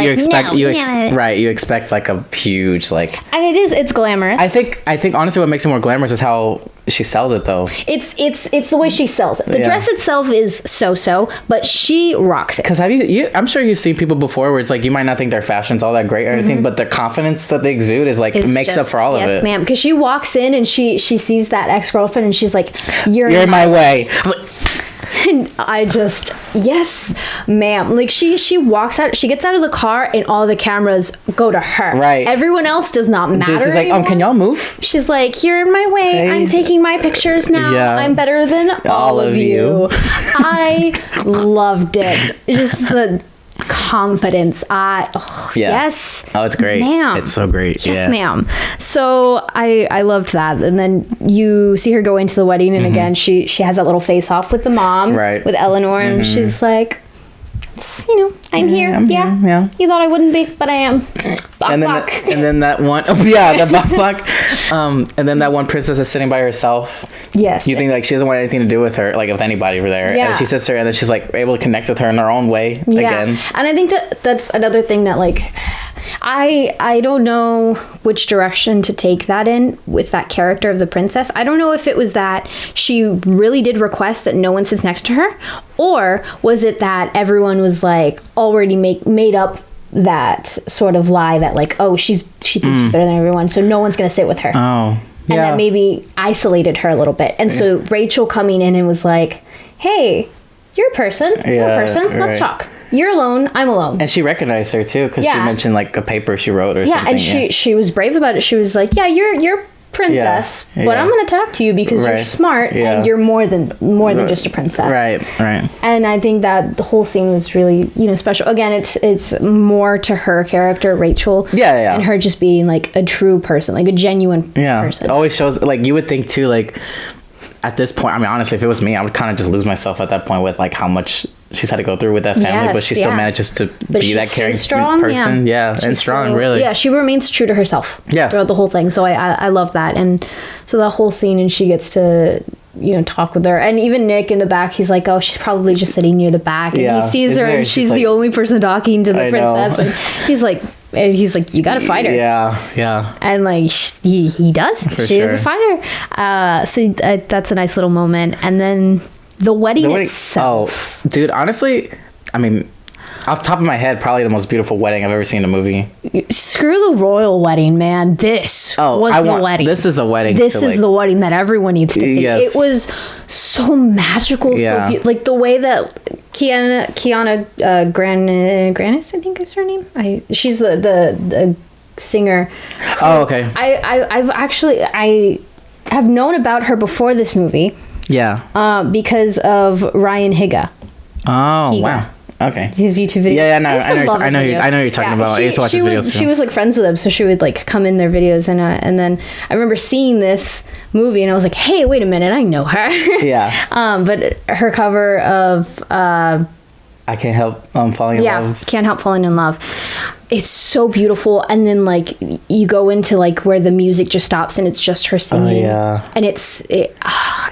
Speaker 1: expect like a huge like,
Speaker 2: and it's glamorous.
Speaker 1: I think honestly, what makes it more glamorous is how she sells it, though.
Speaker 2: It's the way she sells it. The dress itself is so, but she rocks it.
Speaker 1: Because I'm sure you've seen people before where it's like you might not think their fashion's all that great or anything, but their confidence that they exude is like makes up for all of it.
Speaker 2: Yes, ma'am. Because she walks in and she sees that ex-girlfriend and she's like, You're
Speaker 1: in my way.
Speaker 2: And I just, yes, ma'am. Like she walks out, she gets out of the car and all the cameras go to her.
Speaker 1: Right.
Speaker 2: Everyone else does not matter.
Speaker 1: She's like,
Speaker 2: anymore.
Speaker 1: can y'all move?
Speaker 2: She's like, you're in my way. Hey. I'm taking my pictures now. Yeah. I'm better than all of you. I loved it. Just the confidence. Yes.
Speaker 1: Oh, it's great.
Speaker 2: Ma'am.
Speaker 1: It's so great.
Speaker 2: Yes, ma'am. So I loved that. And then you see her go into the wedding and again she has that little face off with the mom,
Speaker 1: right,
Speaker 2: with Eleanor, and she's like, I'm here.
Speaker 1: I'm here. Yeah.
Speaker 2: You thought I wouldn't be, but I am.
Speaker 1: And then that one, the bak. And then that one princess is sitting by herself.
Speaker 2: Yes.
Speaker 1: You think like she doesn't want anything to do with her, like with anybody over there.
Speaker 2: Yeah.
Speaker 1: And she sits there and then she's like able to connect with her in her own way again.
Speaker 2: And I think that's another thing that like, I don't know which direction to take that in with that character of the princess. I don't know if it was that she really did request that no one sits next to her, or was it that everyone was like already made up that sort of lie that like, oh, she thinks she's better than everyone, so no one's gonna sit with her.
Speaker 1: Oh.
Speaker 2: And that maybe isolated her a little bit. And so Rachel coming in and was like, hey, you're a person. Let's talk. You're alone. I'm alone.
Speaker 1: And she recognized her too, because she mentioned like a paper she wrote or something.
Speaker 2: And she was brave about it. She was like, yeah, you're princess, but I'm going to talk to you because you're smart and you're more than just a princess.
Speaker 1: Right.
Speaker 2: And I think that the whole scene was really, special. Again, it's more to her character, Rachel.
Speaker 1: Yeah.
Speaker 2: And her just being like a true person, like a genuine person.
Speaker 1: It always shows, like, you would think too, like, at this point, I mean, honestly, if it was me, I would kind of just lose myself at that point with like how much she's had to go through with that family, but she still manages to be that caring person. Yeah, and strong, really.
Speaker 2: Yeah, she remains true to herself throughout the whole thing. So I love that. And so the whole scene, and she gets to talk with her, and even Nick in the back, he's like, oh, she's probably just sitting near the back, and he sees her and she's the only person talking to the princess, and he's like, you gotta fight her.
Speaker 1: Yeah.
Speaker 2: And like he does. She is a fighter. So that's a nice little moment. And then the wedding itself.
Speaker 1: Oh, dude, honestly, I mean, off the top of my head, probably the most beautiful wedding I've ever seen in a movie.
Speaker 2: Screw the royal wedding, man. This was the wedding.
Speaker 1: This is a wedding.
Speaker 2: This is the wedding that everyone needs to see. Yes. It was so magical, so beautiful. Like the way that Kiana Grannis, I think is her name. She's the singer.
Speaker 1: Oh, okay.
Speaker 2: I have known about her before this movie.
Speaker 1: Yeah.
Speaker 2: Because of Ryan Higa.
Speaker 1: Oh, wow. Okay.
Speaker 2: His YouTube videos.
Speaker 1: Yeah, no, I know you're talking about. I used to watch his videos too.
Speaker 2: She was like friends with him, so she would like come in their videos, and then I remember seeing this movie, and I was like, hey, wait a minute, I know her.
Speaker 1: Yeah.
Speaker 2: But her cover of
Speaker 1: I Can't Help Falling in Love.
Speaker 2: Yeah, Can't Help Falling in Love. it's so beautiful. And then like you go into like where the music just stops and it's just her singing. And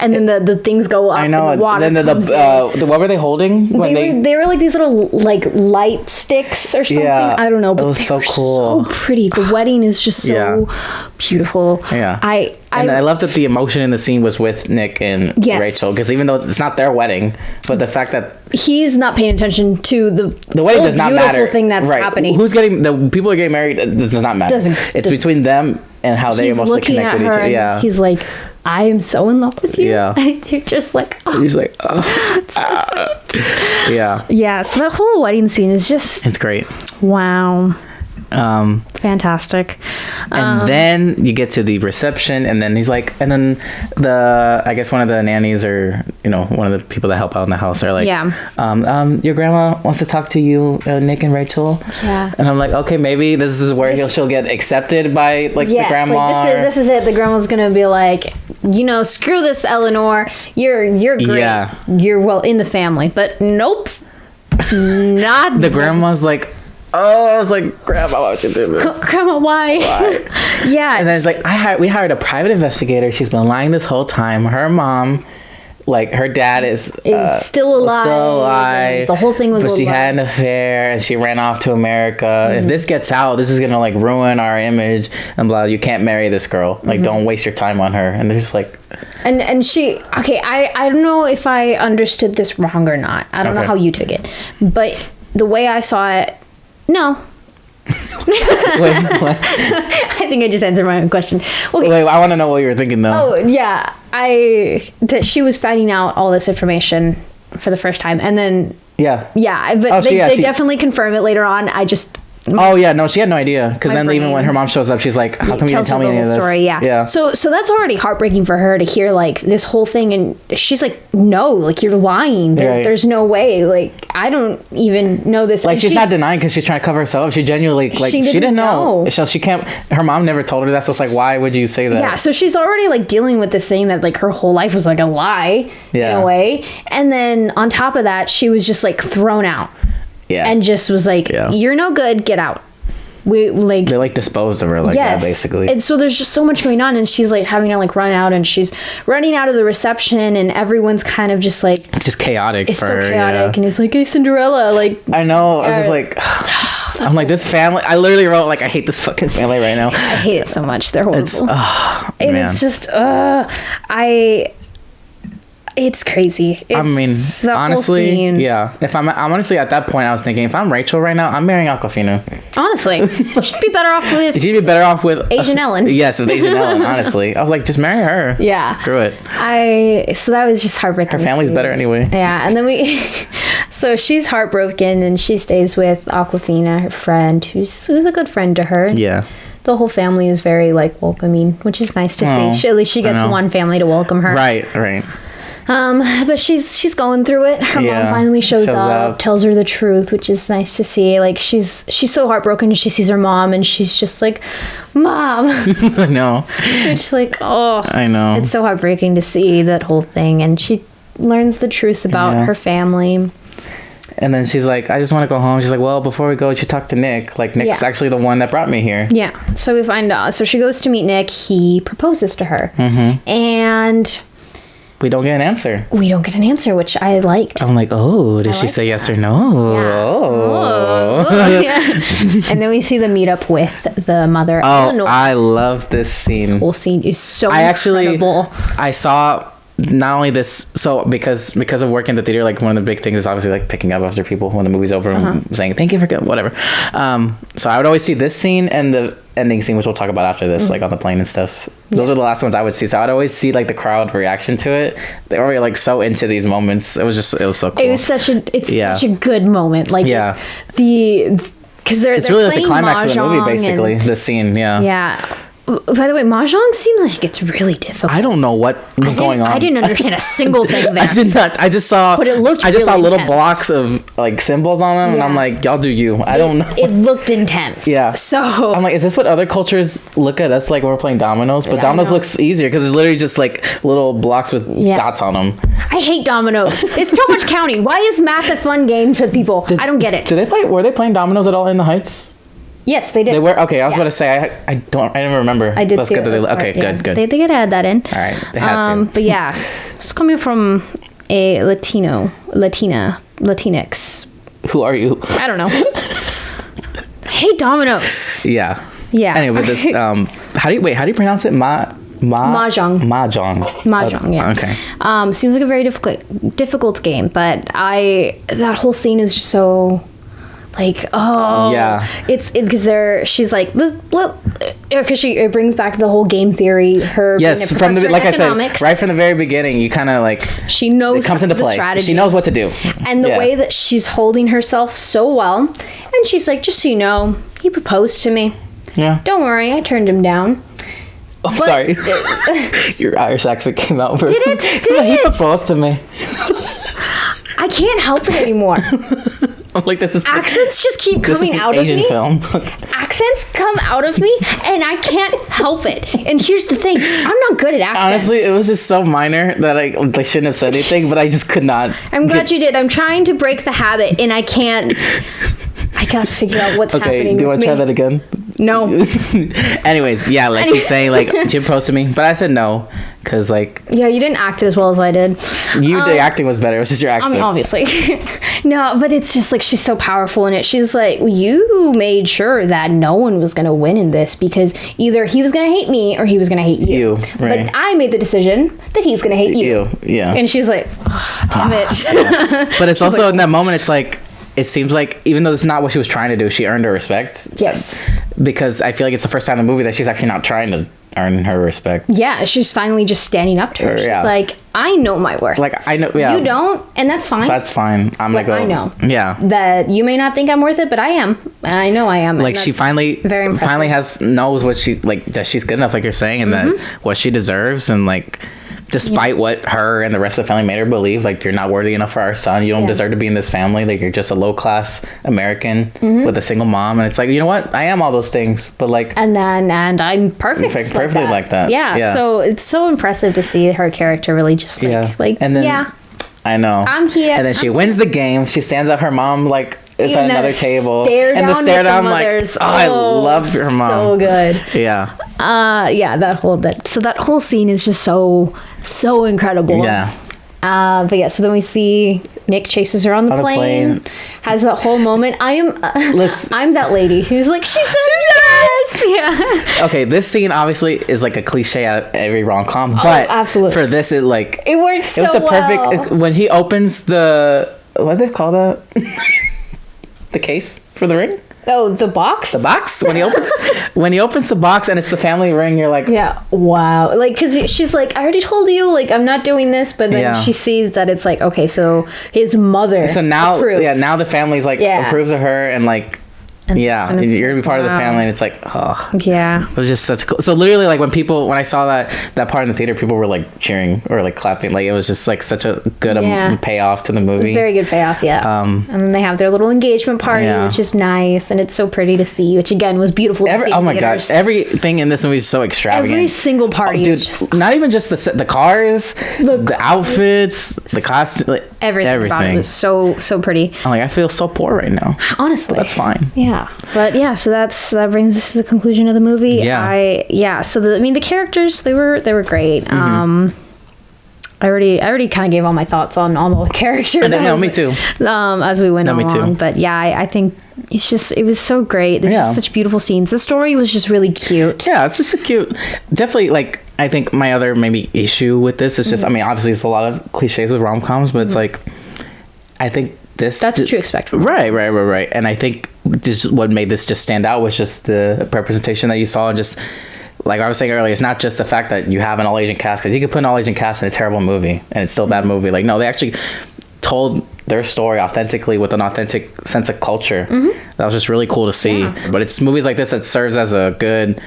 Speaker 2: and then the things go up.
Speaker 1: I know.
Speaker 2: And the water
Speaker 1: comes in. What were they holding when
Speaker 2: they were like these little like light sticks or something. I don't know, but
Speaker 1: it was so cool.
Speaker 2: So pretty. The wedding is just so beautiful. I
Speaker 1: loved that the emotion in the scene was with Nick and Rachel, because even though it's not their wedding, but the fact that
Speaker 2: he's not paying attention to the
Speaker 1: wedding does not matter.
Speaker 2: Thing that's happening.
Speaker 1: Who's getting the people are getting married? It does not matter. It's between them and how they emotionally connect with each other. Yeah,
Speaker 2: he's like, I am so in love with you.
Speaker 1: Yeah,
Speaker 2: and you're just like,
Speaker 1: he's like, it's so sweet.
Speaker 2: Yeah. So the whole wedding scene is just
Speaker 1: great.
Speaker 2: Wow. Fantastic.
Speaker 1: And then you get to the reception, and then he's like, and then I guess one of the nannies, or one of the people that help out in the house, are like, your grandma wants to talk to you, Nick and Rachel. And I'm like, okay, maybe this is where she'll get accepted by the grandma.
Speaker 2: Like this is it. The grandma's gonna be like, screw this, Eleanor, you're great, you're in the family, but nope, not
Speaker 1: the grandma's like, oh, I was like, Grandma, why would you do this?
Speaker 2: Grandma, why?
Speaker 1: Yeah. And then it's like, we hired a private investigator. She's been lying this whole time. Her mom, her dad is
Speaker 2: still alive. The whole thing was
Speaker 1: but she had an affair and she ran off to America. If this gets out, this is going to ruin our image and blah. You can't marry this girl. Don't waste your time on her. And they're just like...
Speaker 2: And she... Okay, I don't know if I understood this wrong or not. I don't know how you took it. But the way I saw it... No.
Speaker 1: Wait, what?
Speaker 2: I think I just answered my own question. Okay.
Speaker 1: Wait, I want to know what you were thinking, though.
Speaker 2: Oh, yeah. That she was finding out all this information for the first time. And then... Yeah, but they definitely confirm it later on. I just...
Speaker 1: Oh yeah, no, she had no idea, because then even when her mom shows up, she's like, "How come you didn't tell me any of this?"
Speaker 2: Story, yeah. So that's already heartbreaking for her to hear this whole thing, and she's like, "No, you're lying. There's no way. I don't even know this."
Speaker 1: She's not denying because she's trying to cover herself up. She genuinely she didn't know. So she can't. Her mom never told her that. So it's like, why would you say that?
Speaker 2: Yeah. So she's already dealing with this thing that her whole life was a lie in a way, and then on top of that, she was just thrown out. Yeah. And just was like, you're no good, get out. They
Speaker 1: disposed of her that, basically.
Speaker 2: And so there's just so much going on, and she's having to run out, and she's running out of the reception, and everyone's kind of just it's
Speaker 1: just chaotic.
Speaker 2: It's for so chaotic, and it's hey, Cinderella,
Speaker 1: I know. I was just I'm this family. I literally wrote I hate this fucking family right now.
Speaker 2: I hate it so much. They're horrible. And
Speaker 1: man.
Speaker 2: It's just it's crazy.
Speaker 1: Honestly, yeah. If I'm honestly at that point, I was thinking, if I'm Rachel right now, I'm marrying Awkwafina.
Speaker 2: Honestly, she'd be better off with
Speaker 1: Asian
Speaker 2: Ellen.
Speaker 1: Yes, with Asian Ellen. Honestly, I was like, just marry her.
Speaker 2: Yeah,
Speaker 1: screw it.
Speaker 2: So that was just heartbreaking.
Speaker 1: Her family's better anyway.
Speaker 2: Yeah, and then so she's heartbroken, and she stays with Awkwafina, her friend, who's a good friend to her.
Speaker 1: Yeah.
Speaker 2: The whole family is very welcoming, which is nice to see. At least she gets one family to welcome her.
Speaker 1: Right.
Speaker 2: But she's going through it. Her mom finally shows up, tells her the truth, which is nice to see. She's so heartbroken, and she sees her mom, and she's just like, "Mom."
Speaker 1: I know.
Speaker 2: It's oh,
Speaker 1: I know.
Speaker 2: It's so heartbreaking to see that whole thing, and she learns the truth about her family.
Speaker 1: And then she's like, I just want to go home. She's like, well, before we go, we should talk to Nick. Nick's actually the one that brought me here.
Speaker 2: Yeah. So we find out. So she goes to meet Nick. He proposes to her. Mm-hmm. And...
Speaker 1: we don't get an answer.
Speaker 2: Which I liked.
Speaker 1: I'm like, oh, did she say yes or no?
Speaker 2: Yeah. Oh. Yeah. And then we see the meetup with the mother.
Speaker 1: Oh, I love this scene.
Speaker 2: This whole scene is so incredible.
Speaker 1: I saw not only this, so because of working at the theater, one of the big things is obviously picking up after people when the movie's over and saying thank you for whatever. So I would always see this scene and the ending scene, which we'll talk about after this, on the plane and stuff. Those are the last ones I would see. So I'd always see the crowd reaction to it. They were so into these moments. It was so cool.
Speaker 2: It was such a good moment. Because
Speaker 1: it's really the climax of the movie, basically. The scene,
Speaker 2: yeah. By the way, Mahjong seems like it's really difficult.
Speaker 1: I don't know what was going on.
Speaker 2: I didn't understand a single thing there.
Speaker 1: I did not. I just saw.
Speaker 2: But it looked.
Speaker 1: I just saw little blocks of symbols on them, and I'm like, y'all do you. I don't know.
Speaker 2: It looked intense.
Speaker 1: Yeah.
Speaker 2: So
Speaker 1: I'm like, is this what other cultures look at us like when we're playing dominoes? But dominoes looks easier because it's literally just little blocks with dots on them.
Speaker 2: I hate dominoes. It's too much counting. Why is math a fun game for people? I don't get it.
Speaker 1: Were they playing dominoes at all in the Heights?
Speaker 2: Yes, they did.
Speaker 1: They were okay. I was about to say I didn't remember.
Speaker 2: I did.
Speaker 1: That's
Speaker 2: see
Speaker 1: good.
Speaker 2: it.
Speaker 1: Okay,
Speaker 2: Yeah.
Speaker 1: good.
Speaker 2: They gotta add that in.
Speaker 1: All right, they had to.
Speaker 2: But yeah, it's coming from a Latinx.
Speaker 1: Who are you?
Speaker 2: I don't know. Hey, Domino's.
Speaker 1: Yeah.
Speaker 2: Yeah.
Speaker 1: Anyway, this how do you pronounce it?
Speaker 2: Mahjong.
Speaker 1: Mahjong.
Speaker 2: Yeah.
Speaker 1: Okay.
Speaker 2: Seems like a very difficult game, but that whole scene is just so like, oh
Speaker 1: yeah,
Speaker 2: it's because she's like, because it brings back the whole game theory.
Speaker 1: Yes, from the like I said, right from the very beginning, you kind of like
Speaker 2: she knows
Speaker 1: it comes into play.
Speaker 2: Strategy.
Speaker 1: She knows what to do,
Speaker 2: and the way that she's holding herself so well, and she's like, just so you know, he proposed to me.
Speaker 1: Yeah.
Speaker 2: Don't worry, I turned him down.
Speaker 1: Oh, sorry. Your Irish accent came out.
Speaker 2: Did it?
Speaker 1: He proposed to me.
Speaker 2: I can't help it anymore.
Speaker 1: I'm like, this is
Speaker 2: accents just keep coming out of me.
Speaker 1: Film.
Speaker 2: Accents come out of me, and I can't help it. And here's the thing: I'm not good at accents.
Speaker 1: Honestly, it was just so minor that I shouldn't have said anything, but I just could not.
Speaker 2: I'm glad you did. I'm trying to break the habit, and I can't. I gotta figure out what's happening.
Speaker 1: Okay, do you want to try that again?
Speaker 2: No.
Speaker 1: Anyways, yeah, like she's saying, like, Jim proposed to me, but I said no, because like.
Speaker 2: Yeah, you didn't act as well as I did.
Speaker 1: The acting was better. It was just your accent.
Speaker 2: I mean, obviously. No, but it's just like she's so powerful in it. She's like, you made sure that no one was gonna win in this because either he was gonna hate me or he was gonna hate you.
Speaker 1: Right.
Speaker 2: But I made the decision that he's gonna hate you.
Speaker 1: Yeah.
Speaker 2: And she's like, oh, damn it.
Speaker 1: Yeah. But it's also like, in that moment, it's like. It seems like even though it's not what she was trying to do, she earned her respect.
Speaker 2: Yes.
Speaker 1: Because I feel like it's the first time in the movie that she's actually not trying to earn her respect.
Speaker 2: Yeah, she's finally just standing up to her. She's like, I know my worth.
Speaker 1: Like, I know, yeah.
Speaker 2: You don't, and that's fine.
Speaker 1: That's fine. I'm like,
Speaker 2: I know.
Speaker 1: Yeah.
Speaker 2: That you may not think I'm worth it, but I am. I know I am.
Speaker 1: Like, she finally knows what she, like, that she's good enough, like you're saying, and that what she deserves, and like, despite what her and the rest of the family made her believe, like, you're not worthy enough for our son. You don't deserve to be in this family. Like, you're just a low-class American with a single mom. And it's like, you know what? I am all those things, but like... And
Speaker 2: I'm perfect
Speaker 1: perfectly like that.
Speaker 2: Yeah. So it's so impressive to see her character really just like,
Speaker 1: and then, I know.
Speaker 2: I'm here.
Speaker 1: And then she wins the game. She stands up. Her mom, like... It's at another table.
Speaker 2: And the stare down,
Speaker 1: like, I love her mom.
Speaker 2: So good.
Speaker 1: Yeah.
Speaker 2: That whole scene is just so incredible.
Speaker 1: Yeah.
Speaker 2: But yeah, so then we see Nick chases her on the plane, has that whole moment. I'm that lady who's like, she says yes. Yeah.
Speaker 1: Okay, this scene obviously is like a cliche out of every rom-com, but
Speaker 2: absolutely.
Speaker 1: For this, it works so well. It was the perfect when he opens the what do they call that? The case for the ring?
Speaker 2: Oh, the box?
Speaker 1: The box? When he opens the box and it's the family ring, you're like...
Speaker 2: Yeah, wow. Like, because she's like, I already told you, like, I'm not doing this. But then she sees that it's like, okay, so his mother approved.
Speaker 1: Now the family's like, approves of her and like... you're gonna be part of the family, and it's like, oh
Speaker 2: yeah,
Speaker 1: it was just such cool. So literally, like when I saw that part in the theater, people were like cheering or like clapping. Like it was just like such a good payoff to the movie.
Speaker 2: Very good payoff, yeah. And then they have their little engagement party, which is nice, and it's so pretty to see. Which again was beautiful to see.
Speaker 1: Oh my gosh, everything in this movie is so extravagant.
Speaker 2: Every single party,
Speaker 1: dude. Not even just the cars, the outfits, the costume, like, everything about it was so pretty. I'm like, I feel so poor right now.
Speaker 2: Honestly,
Speaker 1: but that's fine.
Speaker 2: Yeah. But yeah, so that brings us to the conclusion of the movie. So the characters they were great. I already kind of gave all my thoughts on all the characters.
Speaker 1: No, me too.
Speaker 2: As we went along. Me too. But yeah, I think it was so great. There's just such beautiful scenes. The story was just really cute.
Speaker 1: Yeah, it's just so cute. Definitely, like, I think my other maybe issue with this is just, I mean, obviously it's a lot of cliches with rom-coms, but it's like, I think that's
Speaker 2: what you expect from
Speaker 1: right. And I think just what made this just stand out was just the representation that you saw, and just like I was saying earlier, it's not just the fact that you have an all Asian cast, because you could put an all Asian cast in a terrible movie and it's still a bad movie. Like, no, they actually told their story authentically with an authentic sense of culture. That was just really cool to see. But it's movies like this that serves as a good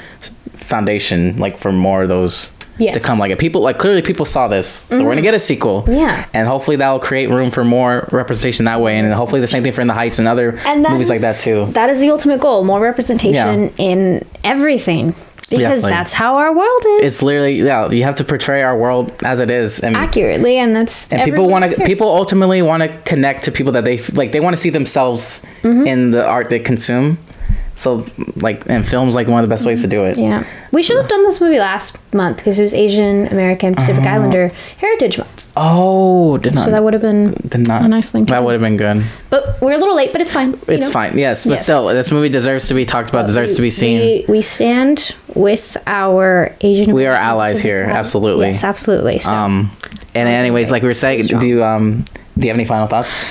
Speaker 1: foundation, like, for more of those to come. Like, clearly people saw this, so we're gonna get a sequel, and hopefully that'll create room for more representation that way, and hopefully the same thing for In the Heights and other movies like that too.
Speaker 2: That is the ultimate goal: more representation in everything, because that's how our world is.
Speaker 1: It's literally you have to portray our world as it is, and
Speaker 2: accurately, and
Speaker 1: people ultimately want to connect to people that they want to see themselves in the art they consume. So like, and film's like one of the best ways to do it.
Speaker 2: Yeah. We should have done this movie last month because it was Asian American Pacific Islander Heritage Month.
Speaker 1: Oh, did not.
Speaker 2: So that would have been a nice thing.
Speaker 1: That would have been good.
Speaker 2: But we're a little late, but it's fine.
Speaker 1: It's fine. Yes, but still, this movie deserves to be talked about, deserves to be seen.
Speaker 2: We stand with our Asian.
Speaker 1: We are allies here. Absolutely.
Speaker 2: Yes, absolutely. So,
Speaker 1: and anyways, like we were saying, do you have any final thoughts?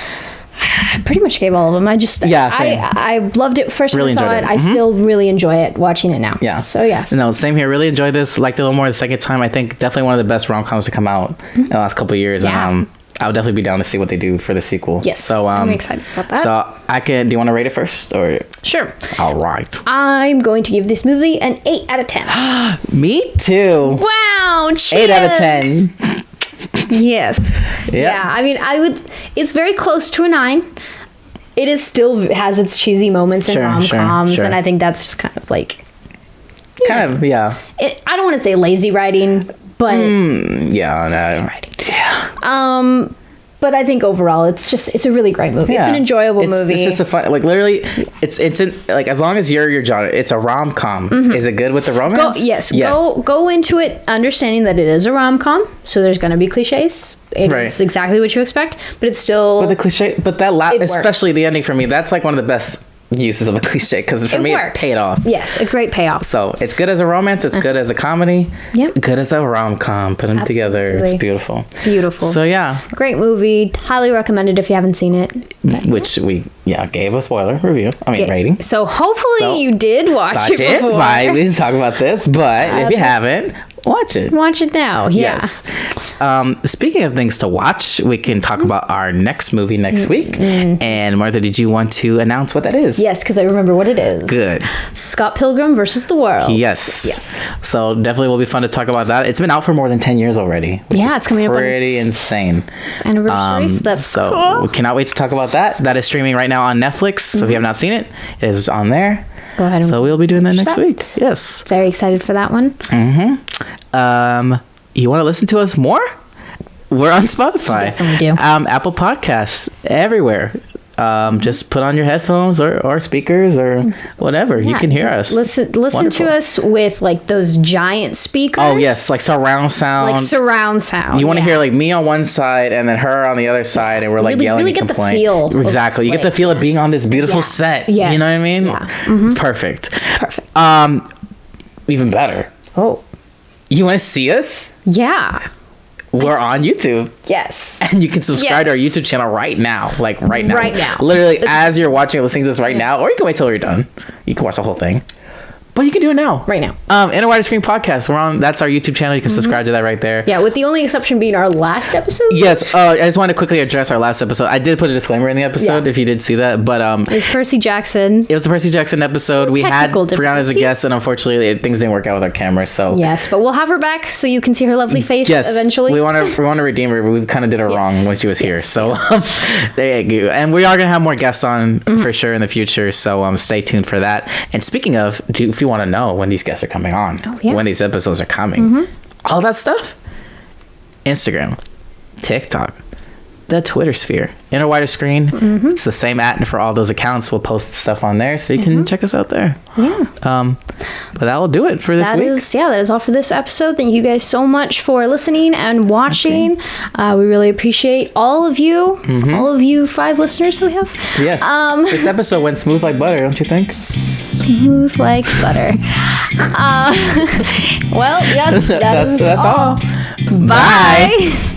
Speaker 2: I pretty much gave all of them. I loved it first when I saw it. I still really enjoy it watching it now.
Speaker 1: Yeah.
Speaker 2: So yes.
Speaker 1: No, same here. Really enjoyed this. Liked it a little more the second time. I think definitely one of the best rom-coms to come out in the last couple of years.
Speaker 2: Yeah.
Speaker 1: And I would definitely be down to see what they do for the sequel.
Speaker 2: Yes.
Speaker 1: So
Speaker 2: I'm excited about that.
Speaker 1: So do you want to rate it first or?
Speaker 2: Sure.
Speaker 1: All right.
Speaker 2: I'm going to give this movie an 8 out of 10.
Speaker 1: Me too.
Speaker 2: Wow. Cheers.
Speaker 1: 8 out of 10.
Speaker 2: Yes. Yeah. I mean, it's very close to a 9. It is still has its cheesy moments in rom-coms, and I think that's just kind of like...
Speaker 1: yeah.
Speaker 2: I don't want to say lazy writing, but...
Speaker 1: yeah,
Speaker 2: lazy writing. Yeah. But I think overall, it's a really great movie. Yeah. It's an enjoyable movie.
Speaker 1: It's just a fun, like literally, it's like as long as you're your genre, it's a rom-com. Is it good with the romance?
Speaker 2: Yes. Go into it understanding that it is a rom-com, so there's going to be cliches. It's exactly what you expect, but it's still...
Speaker 1: But the cliche, especially the ending for me, that's like one of the best uses of a cliche, because for me it paid off.
Speaker 2: Yes, a great payoff.
Speaker 1: So it's good as a romance, it's good as a comedy, good as a rom-com. Put them together, it's beautiful.
Speaker 2: Beautiful.
Speaker 1: So yeah,
Speaker 2: great movie. Highly recommended if you haven't seen it.
Speaker 1: Which we gave a spoiler review. Rating.
Speaker 2: So hopefully you did watch it before.
Speaker 1: We didn't talk about this, but if you haven't, watch it.
Speaker 2: Watch it now. Yeah.
Speaker 1: Yes. Speaking of things to watch, we can talk about our next movie next week. And Martha, did you want to announce what that is?
Speaker 2: Yes, because I remember what it is.
Speaker 1: Good.
Speaker 2: Scott Pilgrim versus the World.
Speaker 1: Yes. So definitely will be fun to talk about that. It's been out for more than 10 years already.
Speaker 2: It's coming up.
Speaker 1: Pretty insane.
Speaker 2: It's anniversary. So that's cool.
Speaker 1: We cannot wait to talk about that. That is streaming right now on Netflix. So if you have not seen it, it is on there.
Speaker 2: Go ahead.
Speaker 1: So we'll be doing that next week. Yes.
Speaker 2: Very excited for that one.
Speaker 1: You want to listen to us more? We're on Spotify.
Speaker 2: Definitely do.
Speaker 1: Apple Podcasts, everywhere. Just put on your headphones or speakers or whatever. You can hear us.
Speaker 2: Listen to us with like those giant speakers.
Speaker 1: Oh yes, like surround sound. You want to hear like me on one side and then her on the other side, and we're like yelling and complaining.
Speaker 2: Really get the feel.
Speaker 1: Exactly. You get the feel of being on this beautiful set.
Speaker 2: Yes.
Speaker 1: You know what I mean?
Speaker 2: Yeah.
Speaker 1: Perfect.
Speaker 2: Perfect.
Speaker 1: Even better.
Speaker 2: Oh.
Speaker 1: You want to see us?
Speaker 2: Yeah.
Speaker 1: We're on YouTube.
Speaker 2: Yes.
Speaker 1: And you can subscribe to our YouTube channel right now. Like right now.
Speaker 2: Right now.
Speaker 1: Literally as you're watching or listening to this right now. Or you can wait till you're done. You can watch the whole thing. But you can do it now.
Speaker 2: Right now.
Speaker 1: In a Wider Screen Podcast. That's our YouTube channel. You can subscribe to that right there.
Speaker 2: Yeah, with the only exception being our last episode.
Speaker 1: Yes. I just want to quickly address our last episode. I did put a disclaimer in the episode if you did see that. But
Speaker 2: it was Percy Jackson.
Speaker 1: It was the Percy Jackson episode. We had Brianna as a guest, and unfortunately things didn't work out with our camera. So
Speaker 2: yes, but we'll have her back so you can see her lovely face eventually.
Speaker 1: We want to redeem her, but we kind of did her wrong when she was here. So there you go. And we are gonna have more guests on for sure in the future. So stay tuned for that. And speaking of, if you want to know when these guests are coming on, when these episodes are coming, all that stuff, Instagram, TikTok, the Twitter sphere, In a Wider Screen. It's the same @ for all those accounts. We'll post stuff on there so you can check us out there. But that will do it for this week.
Speaker 2: That is all for this episode. Thank you guys so much for listening and watching. We really appreciate all of you 5 listeners that we have.
Speaker 1: Yes. This episode went smooth like butter, don't you think?
Speaker 2: Smooth like butter. Well, that's all.
Speaker 1: Bye.